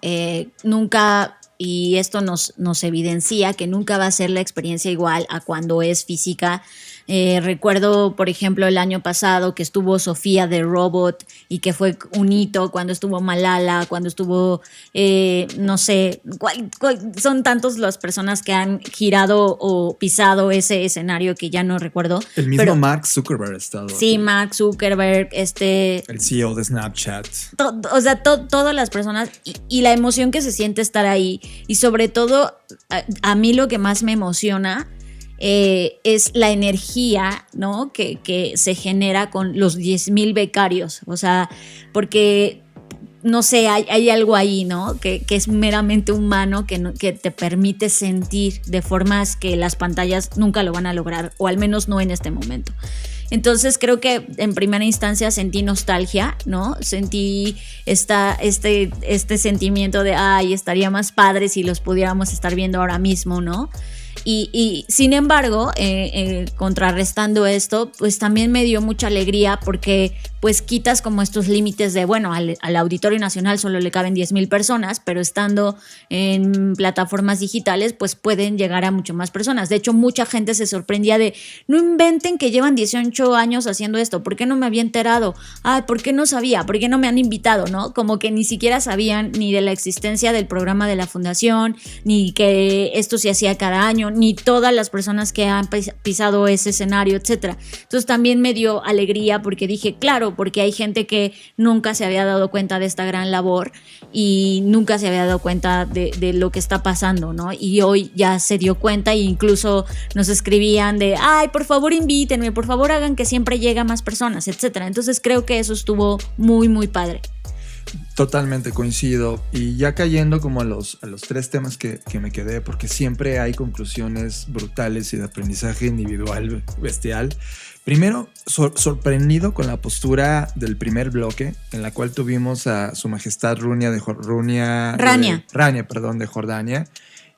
Speaker 5: Nunca, y esto nos evidencia que nunca va a ser la experiencia igual a cuando es física. Recuerdo, por ejemplo, el año pasado que estuvo Sofía de Robot y que fue un hito, cuando estuvo Malala, cuando estuvo, no sé, son tantos las personas que han girado o pisado ese escenario que ya no recuerdo.
Speaker 4: El mismo Mark Zuckerberg ha estado.
Speaker 5: Sí, aquí. Mark Zuckerberg,
Speaker 4: el CEO de Snapchat.
Speaker 5: Todas las personas y la emoción que se siente estar ahí, y sobre todo a mí lo que más me emociona es la energía, ¿no? que se genera con los 10,000 becarios, o sea, porque no sé, hay algo ahí, ¿no? Que es meramente humano, que te permite sentir de formas que las pantallas nunca lo van a lograr, o al menos no en este momento. Entonces creo que en primera instancia sentí nostalgia, ¿no? Sentí este sentimiento de, estaría más padre si los pudiéramos estar viendo ahora mismo, ¿no? Y sin embargo, contrarrestando esto, pues también me dio mucha alegría porque pues quitas como estos límites de, bueno, al Auditorio Nacional solo le caben 10,000 personas, pero estando en plataformas digitales, pues pueden llegar a mucho más personas. De hecho, mucha gente se sorprendía de, no inventen que llevan 18 años haciendo esto, ¿por qué no me había enterado? ¿Por qué no sabía? ¿Por qué no me han invitado? ¿No? Como que ni siquiera sabían ni de la existencia del programa de la Fundación, ni que esto se hacía cada año, ni todas las personas que han pisado ese escenario, etcétera. Entonces también me dio alegría porque dije, claro, porque hay gente que nunca se había dado cuenta de esta gran labor y nunca se había dado cuenta de lo que está pasando, ¿no? Y hoy ya se dio cuenta e incluso nos escribían de, por favor invítenme, por favor hagan que siempre llegue a más personas, etcétera. Entonces creo que eso estuvo muy, muy padre.
Speaker 4: Totalmente coincido. Y ya cayendo como a los 3 temas que me quedé, porque siempre hay conclusiones brutales y de aprendizaje individual bestial. Primero, sorprendido con la postura del primer bloque, en la cual tuvimos a Su Majestad Rania de Jordania,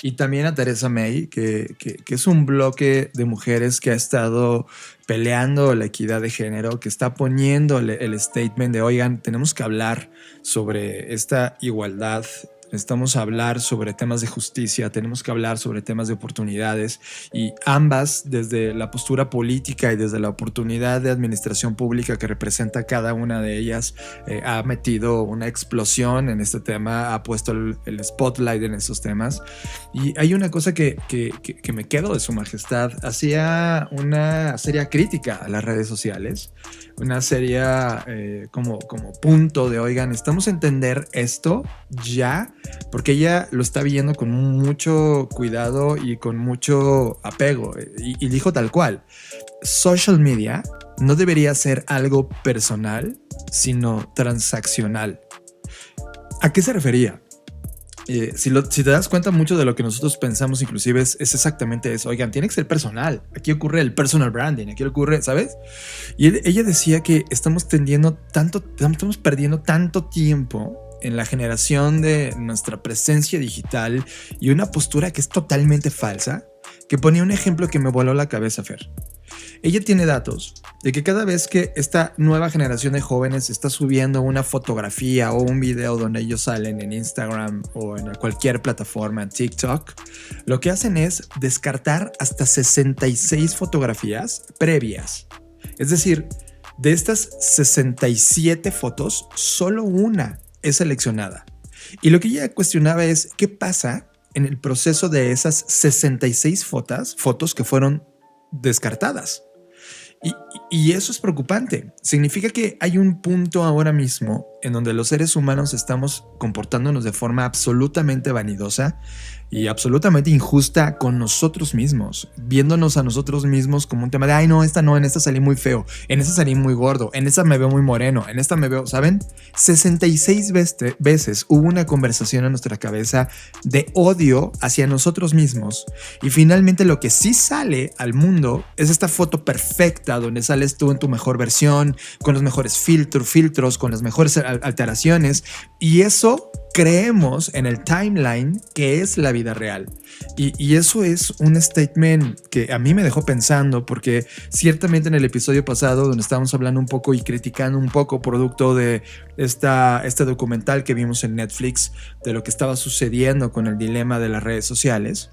Speaker 4: y también a Theresa May, que es un bloque de mujeres que ha estado peleando la equidad de género, que está poniendo el statement de, oigan, tenemos que hablar sobre esta igualdad. Necesitamos hablar sobre temas de justicia, tenemos que hablar sobre temas de oportunidades, y ambas, desde la postura política y desde la oportunidad de administración pública que representa cada una de ellas, ha metido una explosión en este tema, ha puesto el spotlight en esos temas. Y hay una cosa que me quedo de Su Majestad: hacía una seria crítica a las redes sociales, una seria como punto de, oigan, necesitamos entender esto ya, porque ella lo está viendo con mucho cuidado y con mucho apego, y dijo tal cual: social media no debería ser algo personal, sino transaccional. ¿A qué se refería? Si te das cuenta, mucho de lo que nosotros pensamos inclusive es exactamente eso. Oigan, tiene que ser personal. Aquí ocurre el personal branding, aquí ocurre, ¿sabes? Y ella decía que estamos perdiendo tanto tiempo en la generación de nuestra presencia digital y una postura que es totalmente falsa, que ponía un ejemplo que me voló la cabeza, Fer. Ella tiene datos de que cada vez que esta nueva generación de jóvenes está subiendo una fotografía o un video donde ellos salen en Instagram o en cualquier plataforma, TikTok, lo que hacen es descartar hasta 66 fotografías previas. Es decir, de estas 67 fotos, solo una es seleccionada. Y lo que ella cuestionaba es: ¿qué pasa en el proceso de esas 66 fotos que fueron descartadas? Y eso es preocupante. Significa que hay un punto ahora mismo en donde los seres humanos estamos comportándonos de forma absolutamente vanidosa y absolutamente injusta con nosotros mismos, viéndonos a nosotros mismos como un tema de, ay, no, en esta salí muy feo, en esta salí muy gordo, en esta me veo muy moreno, en esta me veo, ¿saben? 66 veces hubo una conversación en nuestra cabeza de odio hacia nosotros mismos, y finalmente lo que sí sale al mundo es esta foto perfecta donde sales tú en tu mejor versión, con los mejores filtros, con las mejores alteraciones, y eso creemos en el timeline que es la vida real. Y eso es un statement que a mí me dejó pensando, porque ciertamente en el episodio pasado, donde estábamos hablando un poco y criticando un poco producto de este documental que vimos en Netflix de lo que estaba sucediendo con el dilema de las redes sociales,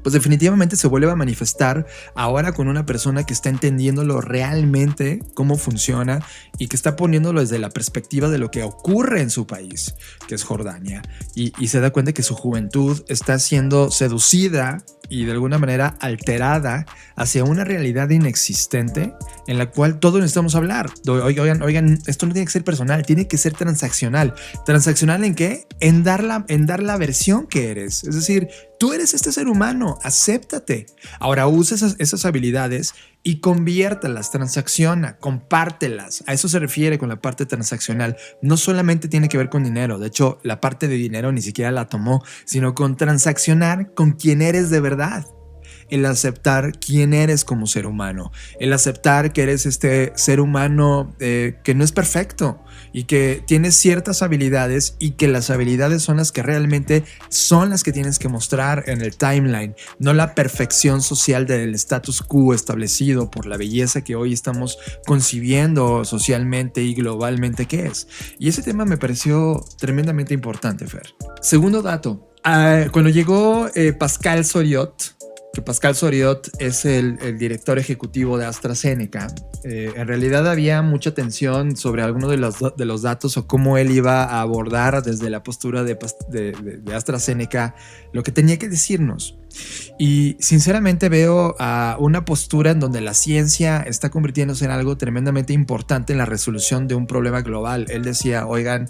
Speaker 4: pues definitivamente se vuelve a manifestar ahora con una persona que está entendiéndolo realmente cómo funciona y que está poniéndolo desde la perspectiva de lo que ocurre en su país, que es Jordania, y se da cuenta que su juventud está siendo seducida y de alguna manera alterada hacia una realidad inexistente en la cual todos necesitamos hablar. Oigan, esto no tiene que ser personal, tiene que ser transaccional. ¿Transaccional en qué? En dar la versión que eres. Es decir, tú eres este ser humano, acéptate. Ahora usa esas habilidades y conviértalas, transacciona, compártelas. A eso se refiere con la parte transaccional. No solamente tiene que ver con dinero. De hecho, la parte de dinero ni siquiera la tomó, sino con transaccionar con quién eres de verdad. El aceptar quién eres como ser humano, el aceptar que eres este ser humano que no es perfecto y que tienes ciertas habilidades, y que las habilidades son las que realmente son las que tienes que mostrar en el timeline, no la perfección social del status quo establecido por la belleza que hoy estamos concibiendo socialmente y globalmente que es. Y ese tema me pareció tremendamente importante, Fer. Segundo dato, cuando llegó Pascal Soriot, que Pascal Soriot es el director ejecutivo de AstraZeneca, en realidad había mucha tensión sobre algunos de los datos o cómo él iba a abordar desde la postura de AstraZeneca lo que tenía que decirnos. Y sinceramente veo una postura en donde la ciencia está convirtiéndose en algo tremendamente importante en la resolución de un problema global. Él decía, oigan,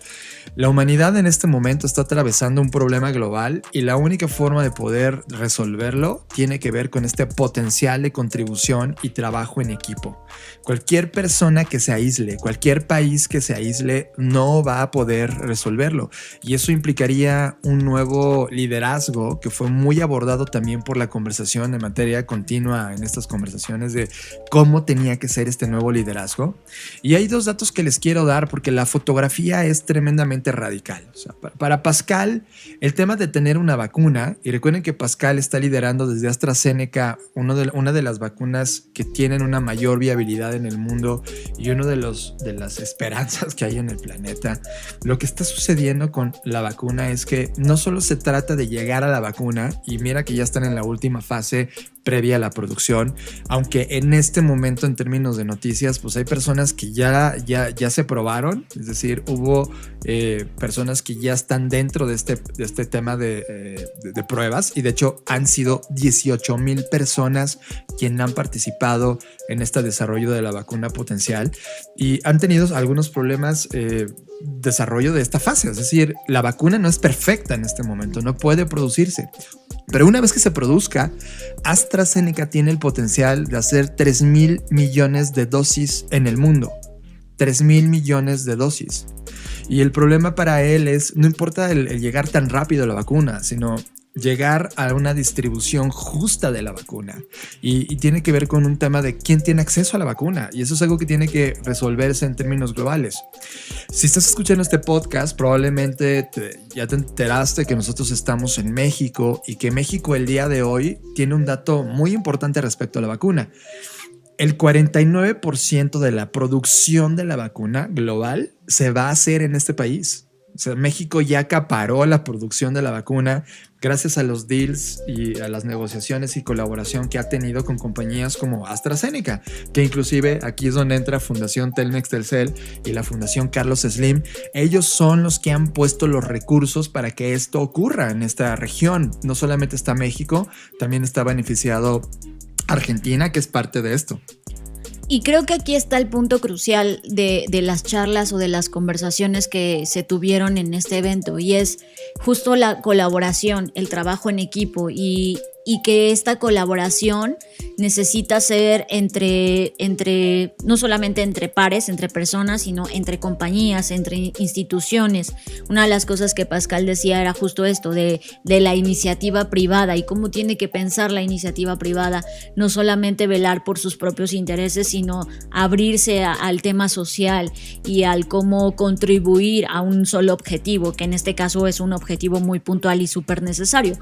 Speaker 4: la humanidad en este momento está atravesando un problema global y la única forma de poder resolverlo tiene que ver con este potencial de contribución y trabajo en equipo. Cualquier persona que se aísle, cualquier país que se aísle no va a poder resolverlo, y eso implicaría un nuevo liderazgo que fue muy abordado también por la conversación en materia continua en estas conversaciones de cómo tenía que ser este nuevo liderazgo. Y hay dos datos que les quiero dar porque la fotografía es tremendamente radical. O sea, para Pascal, el tema de tener una vacuna, y recuerden que Pascal está liderando desde AstraZeneca una de las vacunas que tienen una mayor viabilidad en el mundo y uno de las esperanzas que hay en el planeta. Lo que está sucediendo con la vacuna es que no solo se trata de llegar a la vacuna, y mira que ya están en la última fase previa a la producción, aunque en este momento en términos de noticias pues hay personas que ya se probaron, es decir, hubo personas que ya están dentro de este tema de pruebas, y de hecho han sido 18,000 personas quienes han participado en este desarrollo de la vacuna potencial y han tenido algunos problemas desarrollo de esta fase, es decir, la vacuna no es perfecta en este momento, no puede producirse, pero una vez que se produzca, AstraZeneca tiene el potencial de hacer 3,000 millones de dosis en el mundo, 3,000 millones de dosis, y el problema para él es, no importa el llegar tan rápido a la vacuna, sino llegar a una distribución justa de la vacuna, y tiene que ver con un tema de quién tiene acceso a la vacuna, y eso es algo que tiene que resolverse en términos globales. Si estás escuchando este podcast, probablemente ya te enteraste que nosotros estamos en México y que México el día de hoy tiene un dato muy importante respecto a la vacuna. El 49% de la producción de la vacuna global se va a hacer en este país. O sea, México ya acaparó la producción de la vacuna gracias a los deals y a las negociaciones y colaboración que ha tenido con compañías como AstraZeneca, que inclusive aquí es donde entra Fundación Telmex Telcel y la Fundación Carlos Slim. Ellos son los que han puesto los recursos para que esto ocurra en esta región. No solamente está México, también está beneficiado Argentina, que es parte de esto.
Speaker 5: Y creo que aquí está el punto crucial de las charlas o de las conversaciones que se tuvieron en este evento, y es justo la colaboración, el trabajo en equipo, y que esta colaboración necesita ser entre no solamente entre pares, entre personas, sino entre compañías, entre instituciones. Una de las cosas que Pascal decía era justo esto de la iniciativa privada y cómo tiene que pensar la iniciativa privada, no solamente velar por sus propios intereses, sino abrirse al tema social y al cómo contribuir a un solo objetivo, que en este caso es un objetivo muy puntual y súper necesario.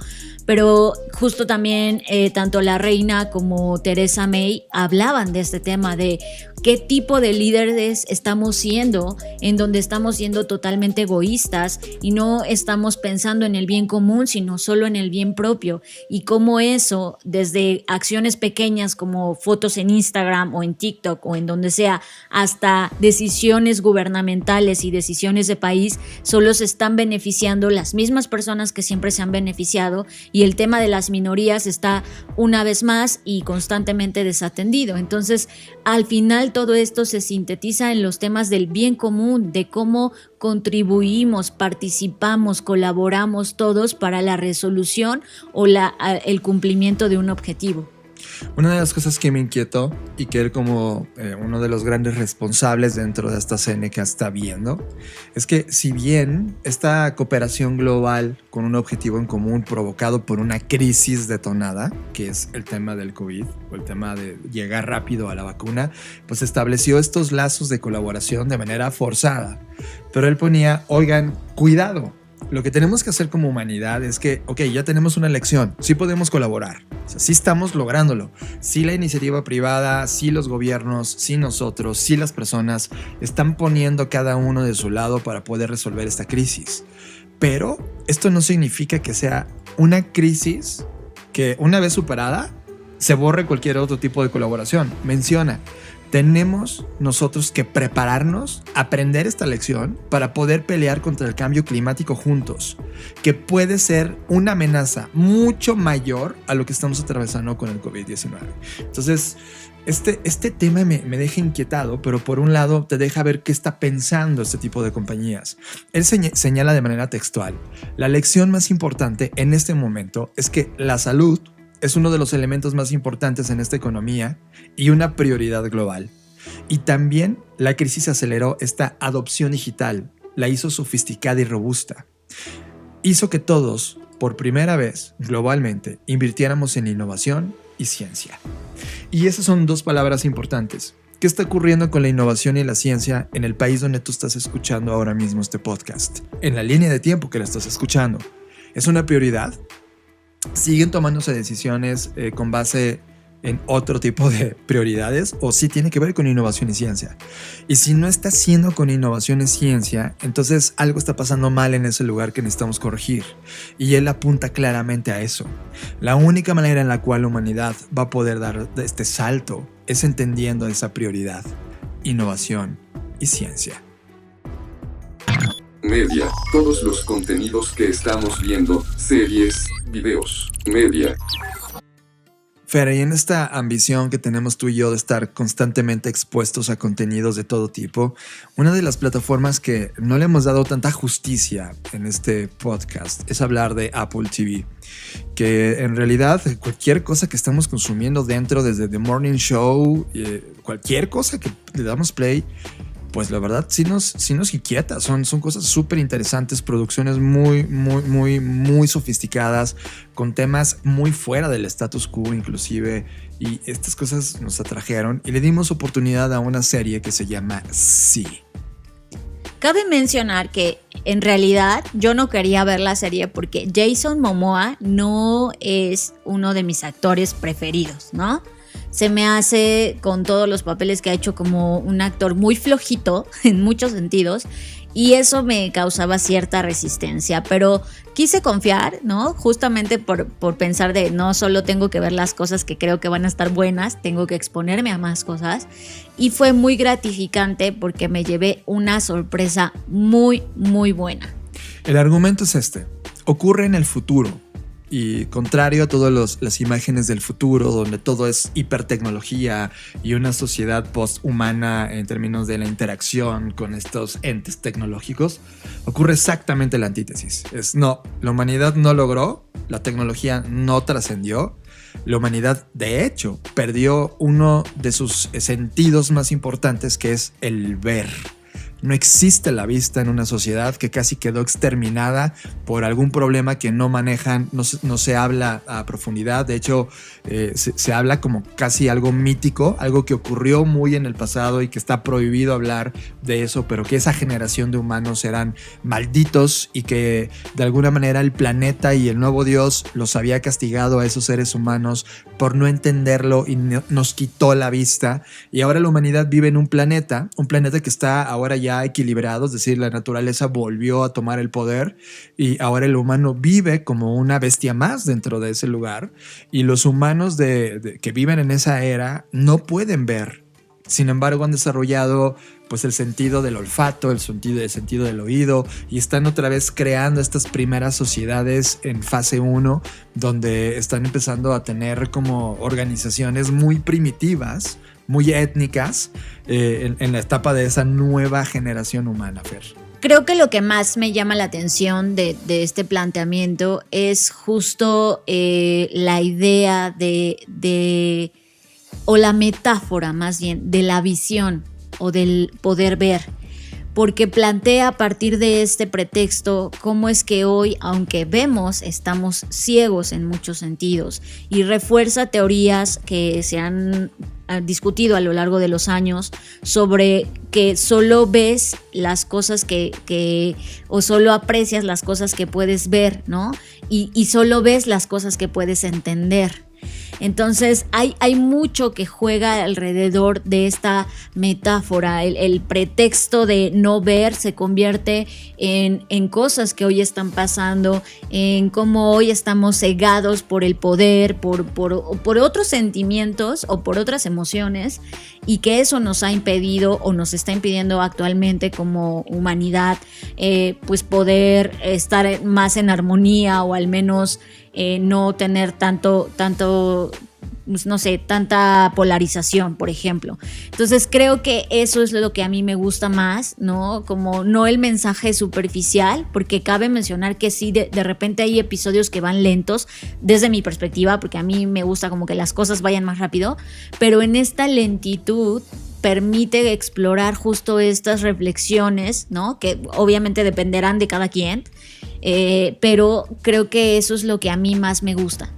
Speaker 5: Pero justo también tanto la reina como Theresa May hablaban de este tema, de qué tipo de líderes estamos siendo, en donde estamos siendo totalmente egoístas y no estamos pensando en el bien común, sino solo en el bien propio, y cómo eso, desde acciones pequeñas como fotos en Instagram o en TikTok o en donde sea, hasta decisiones gubernamentales y decisiones de país, solo se están beneficiando las mismas personas que siempre se han beneficiado, y el tema de las minorías está una vez más y constantemente desatendido. Entonces, al final todo esto se sintetiza en los temas del bien común, de cómo contribuimos, participamos, colaboramos todos para la resolución o el cumplimiento de un objetivo.
Speaker 4: Una de las cosas que me inquietó y que él como uno de los grandes responsables dentro de AstraZeneca está viendo es que si bien esta cooperación global con un objetivo en común provocado por una crisis detonada, que es el tema del COVID o el tema de llegar rápido a la vacuna, pues estableció estos lazos de colaboración de manera forzada. Pero él ponía, oigan, cuidado. Lo que tenemos que hacer como humanidad es que, ok, ya tenemos una elección, sí podemos colaborar, o sea, sí estamos lográndolo, sí la iniciativa privada, sí los gobiernos, sí nosotros, sí las personas están poniendo cada uno de su lado para poder resolver esta crisis. Pero esto no significa que sea una crisis que una vez superada se borre cualquier otro tipo de colaboración. Menciona, Tenemos nosotros que prepararnos, aprender esta lección para poder pelear contra el cambio climático juntos, que puede ser una amenaza mucho mayor a lo que estamos atravesando con el COVID-19. Entonces, este tema me deja inquietado, pero por un lado te deja ver qué está pensando este tipo de compañías. Él señala de manera textual: la lección más importante en este momento es que la salud es uno de los elementos más importantes en esta economía y una prioridad global. Y también la crisis aceleró esta adopción digital, la hizo sofisticada y robusta. Hizo que todos, por primera vez globalmente, invirtiéramos en innovación y ciencia. Y esas son dos palabras importantes. ¿Qué está ocurriendo con la innovación y la ciencia en el país donde tú estás escuchando ahora mismo este podcast? En la línea de tiempo que lo estás escuchando. ¿Es una prioridad? ¿Siguen tomándose decisiones con base en otro tipo de prioridades? ¿O sí tiene que ver con innovación y ciencia? Y si no está siendo con innovación y ciencia, entonces algo está pasando mal en ese lugar que necesitamos corregir. Y él apunta claramente a eso. La única manera en la cual la humanidad va a poder dar este salto es entendiendo esa prioridad: innovación y ciencia.
Speaker 2: Media, todos los contenidos que estamos viendo, series, videos, media.
Speaker 4: Fer, y en esta ambición que tenemos tú y yo de estar constantemente expuestos a contenidos de todo tipo, una de las plataformas que no le hemos dado tanta justicia en este podcast es hablar de Apple TV, que en realidad cualquier cosa que estamos consumiendo dentro, desde The Morning Show, cualquier cosa que le damos play, pues la verdad sí nos inquieta. Son cosas súper interesantes, producciones muy sofisticadas, con temas muy fuera del status quo inclusive, y estas cosas nos atrajeron y le dimos oportunidad a una serie que se llama Sí.
Speaker 5: Cabe mencionar que en realidad yo no quería ver la serie porque Jason Momoa no es uno de mis actores preferidos, ¿no? Se me hace, con todos los papeles que ha hecho, como un actor muy flojito en muchos sentidos, y eso me causaba cierta resistencia, pero quise confiar, ¿no? Justamente por pensar de no solo tengo que ver las cosas que creo que van a estar buenas, tengo que exponerme a más cosas, y fue muy gratificante porque me llevé una sorpresa muy buena.
Speaker 4: El argumento es este: ocurre en el futuro. Y contrario a todas las imágenes del futuro, donde todo es hipertecnología y una sociedad posthumana en términos de la interacción con estos entes tecnológicos, ocurre exactamente la antítesis. La humanidad no logró, la tecnología no trascendió. La humanidad, de hecho, perdió uno de sus sentidos más importantes, que es el ver. No existe la vista en una sociedad que casi quedó exterminada por algún problema que no manejan, no se habla a profundidad. De hecho, se habla como casi algo mítico, algo que ocurrió muy en el pasado y que está prohibido hablar de eso, pero que esa generación de humanos eran malditos y que de alguna manera el planeta y el nuevo Dios los había castigado a esos seres humanos por no entenderlo y nos quitó la vista. Y ahora la humanidad vive en un planeta que está ahora ya equilibrado, es decir, la naturaleza volvió a tomar el poder y ahora el humano vive como una bestia más dentro de ese lugar, y los humanos que viven en esa era no pueden ver. Sin embargo, han desarrollado pues el sentido del olfato, el sentido del oído, y están otra vez creando estas primeras sociedades en fase 1, donde están empezando a tener como organizaciones muy primitivas, muy étnicas, en la etapa de esa nueva generación humana, Fer.
Speaker 5: Creo que lo que más me llama la atención de este planteamiento es justo la idea o la metáfora más bien de la visión o del poder ver, porque plantea a partir de este pretexto cómo es que hoy, aunque vemos, estamos ciegos en muchos sentidos, y refuerza teorías que se han discutido a lo largo de los años sobre que solo ves las cosas o solo aprecias las cosas que puedes ver, ¿no? Y solo ves las cosas que puedes entender. Entonces hay mucho que juega alrededor de esta metáfora. El pretexto de no ver se convierte en cosas que hoy están pasando, en cómo hoy estamos cegados por el poder, por otros sentimientos o por otras emociones, y que eso nos ha impedido o nos está impidiendo actualmente como humanidad pues poder estar más en armonía, o al menos no tener tanto, no sé, tanta polarización, por ejemplo. Entonces creo que eso es lo que a mí me gusta más, ¿no? Como no el mensaje superficial, porque cabe mencionar que sí, de repente hay episodios que van lentos, desde mi perspectiva, porque a mí me gusta como que las cosas vayan más rápido, pero en esta lentitud permite explorar justo estas reflexiones, ¿no? Que obviamente dependerán de cada quien, pero creo que eso es lo que a mí más me gusta.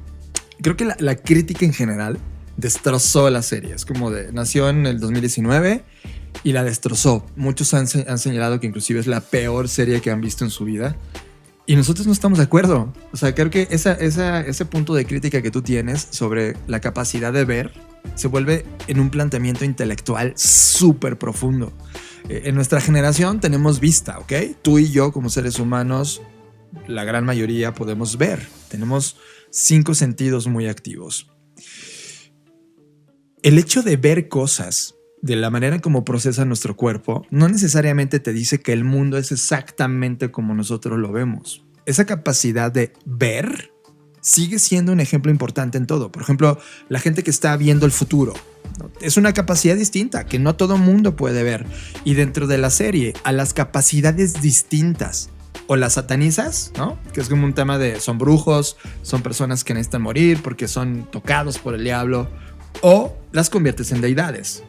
Speaker 4: Creo que la crítica en general destrozó la serie. Es como nació en el 2019 y la destrozó. Muchos han señalado que inclusive es la peor serie que han visto en su vida. Y nosotros no estamos de acuerdo. O sea, creo que ese punto de crítica que tú tienes sobre la capacidad de ver se vuelve en un planteamiento intelectual súper profundo. En nuestra generación tenemos vista, ¿ok? Tú y yo como seres humanos, la gran mayoría podemos ver. Tenemos 5 sentidos muy activos. El hecho de ver cosas de la manera en cómo procesa nuestro cuerpo no necesariamente te dice que el mundo es exactamente como nosotros lo vemos. Esa capacidad de ver sigue siendo un ejemplo importante en todo. Por ejemplo, la gente que está viendo el futuro, ¿no? Es una capacidad distinta que no todo mundo puede ver. Y dentro de la serie, a las capacidades distintas o las satanizas, ¿no? Que es como un tema de son brujos, son personas que necesitan morir porque son tocados por el diablo, o las conviertes en deidades,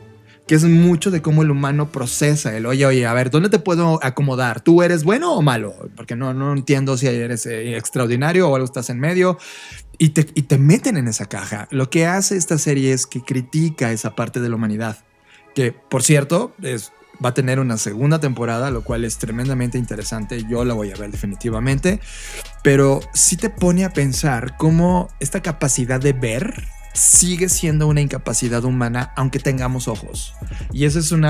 Speaker 4: que es mucho de cómo el humano procesa el oye, a ver, ¿dónde te puedo acomodar? ¿Tú eres bueno o malo? Porque no entiendo si eres extraordinario o algo estás en medio, y te meten en esa caja. Lo que hace esta serie es que critica esa parte de la humanidad, que por cierto va a tener una segunda temporada, lo cual es tremendamente interesante. Yo la voy a ver definitivamente, pero sí te pone a pensar cómo esta capacidad de ver sigue siendo una incapacidad humana aunque tengamos ojos. Y ese es un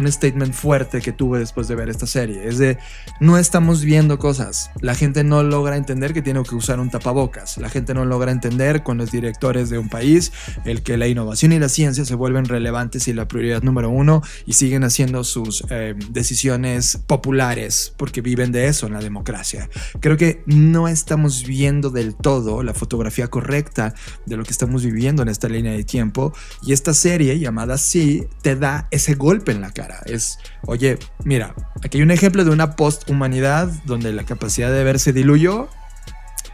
Speaker 4: statement fuerte que tuve después de ver esta serie. Es de, no estamos viendo cosas. La gente no logra entender que tiene que usar un tapabocas. La gente no logra entender con los directores de un país el que la innovación y la ciencia se vuelven relevantes y la prioridad número 1, y siguen haciendo sus decisiones populares porque viven de eso en la democracia. Creo que no estamos viendo del todo la fotografía correcta de lo que estamos viviendo en esta línea de tiempo, y esta serie llamada Sí te da ese golpe en la cara. Es, oye, mira, aquí hay un ejemplo de una post-humanidad donde la capacidad de ver se diluyó.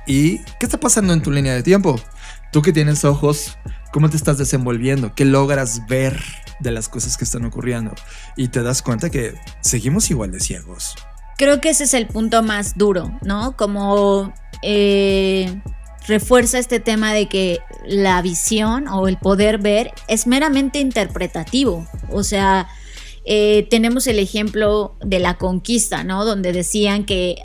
Speaker 4: ¿Y qué está pasando en tu línea de tiempo? Tú que tienes ojos, ¿cómo te estás desenvolviendo? ¿Qué logras ver de las cosas que están ocurriendo? Y te das cuenta que seguimos igual de ciegos.
Speaker 5: Creo que ese es el punto más duro, ¿no? Como refuerza este tema de que la visión o el poder ver es meramente interpretativo. O sea, tenemos el ejemplo de la conquista, ¿no? Donde decían que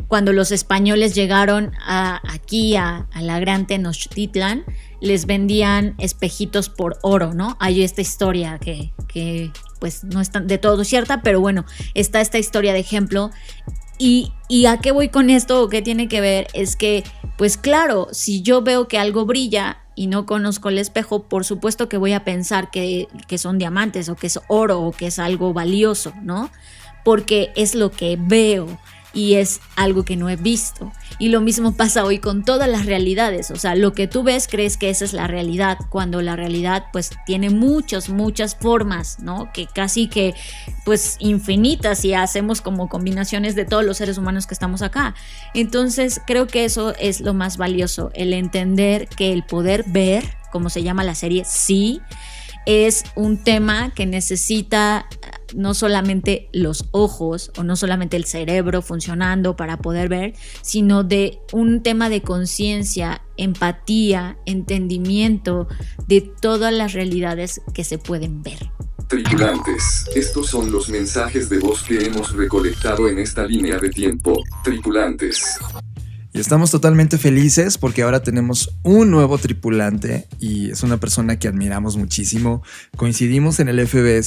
Speaker 5: cuando los españoles llegaron aquí a la gran Tenochtitlan, les vendían espejitos por oro, ¿no? Hay esta historia que pues no es de todo cierta, pero bueno, está esta historia de ejemplo. ¿Y a qué voy con esto o qué tiene que ver? Es que, pues claro, si yo veo que algo brilla y no conozco el espejo, por supuesto que voy a pensar que son diamantes o que es oro o que es algo valioso, ¿no? Porque es lo que veo y es algo que no he visto. Y lo mismo pasa hoy con todas las realidades. O sea, lo que tú ves crees que esa es la realidad, cuando la realidad pues tiene muchas formas, ¿no? Que casi que pues infinitas, y hacemos como combinaciones de todos los seres humanos que estamos acá. Entonces creo que eso es lo más valioso, el entender que el poder ver, como se llama la serie, sí, es un tema que necesita no solamente los ojos o no solamente el cerebro funcionando para poder ver, sino de un tema de conciencia, empatía, entendimiento de todas las realidades que se pueden ver.
Speaker 2: Tripulantes, estos son los mensajes de voz que hemos recolectado en esta línea de tiempo. Tripulantes.
Speaker 4: Y estamos totalmente felices porque ahora tenemos un nuevo tripulante y es una persona que admiramos muchísimo. Coincidimos en el FBS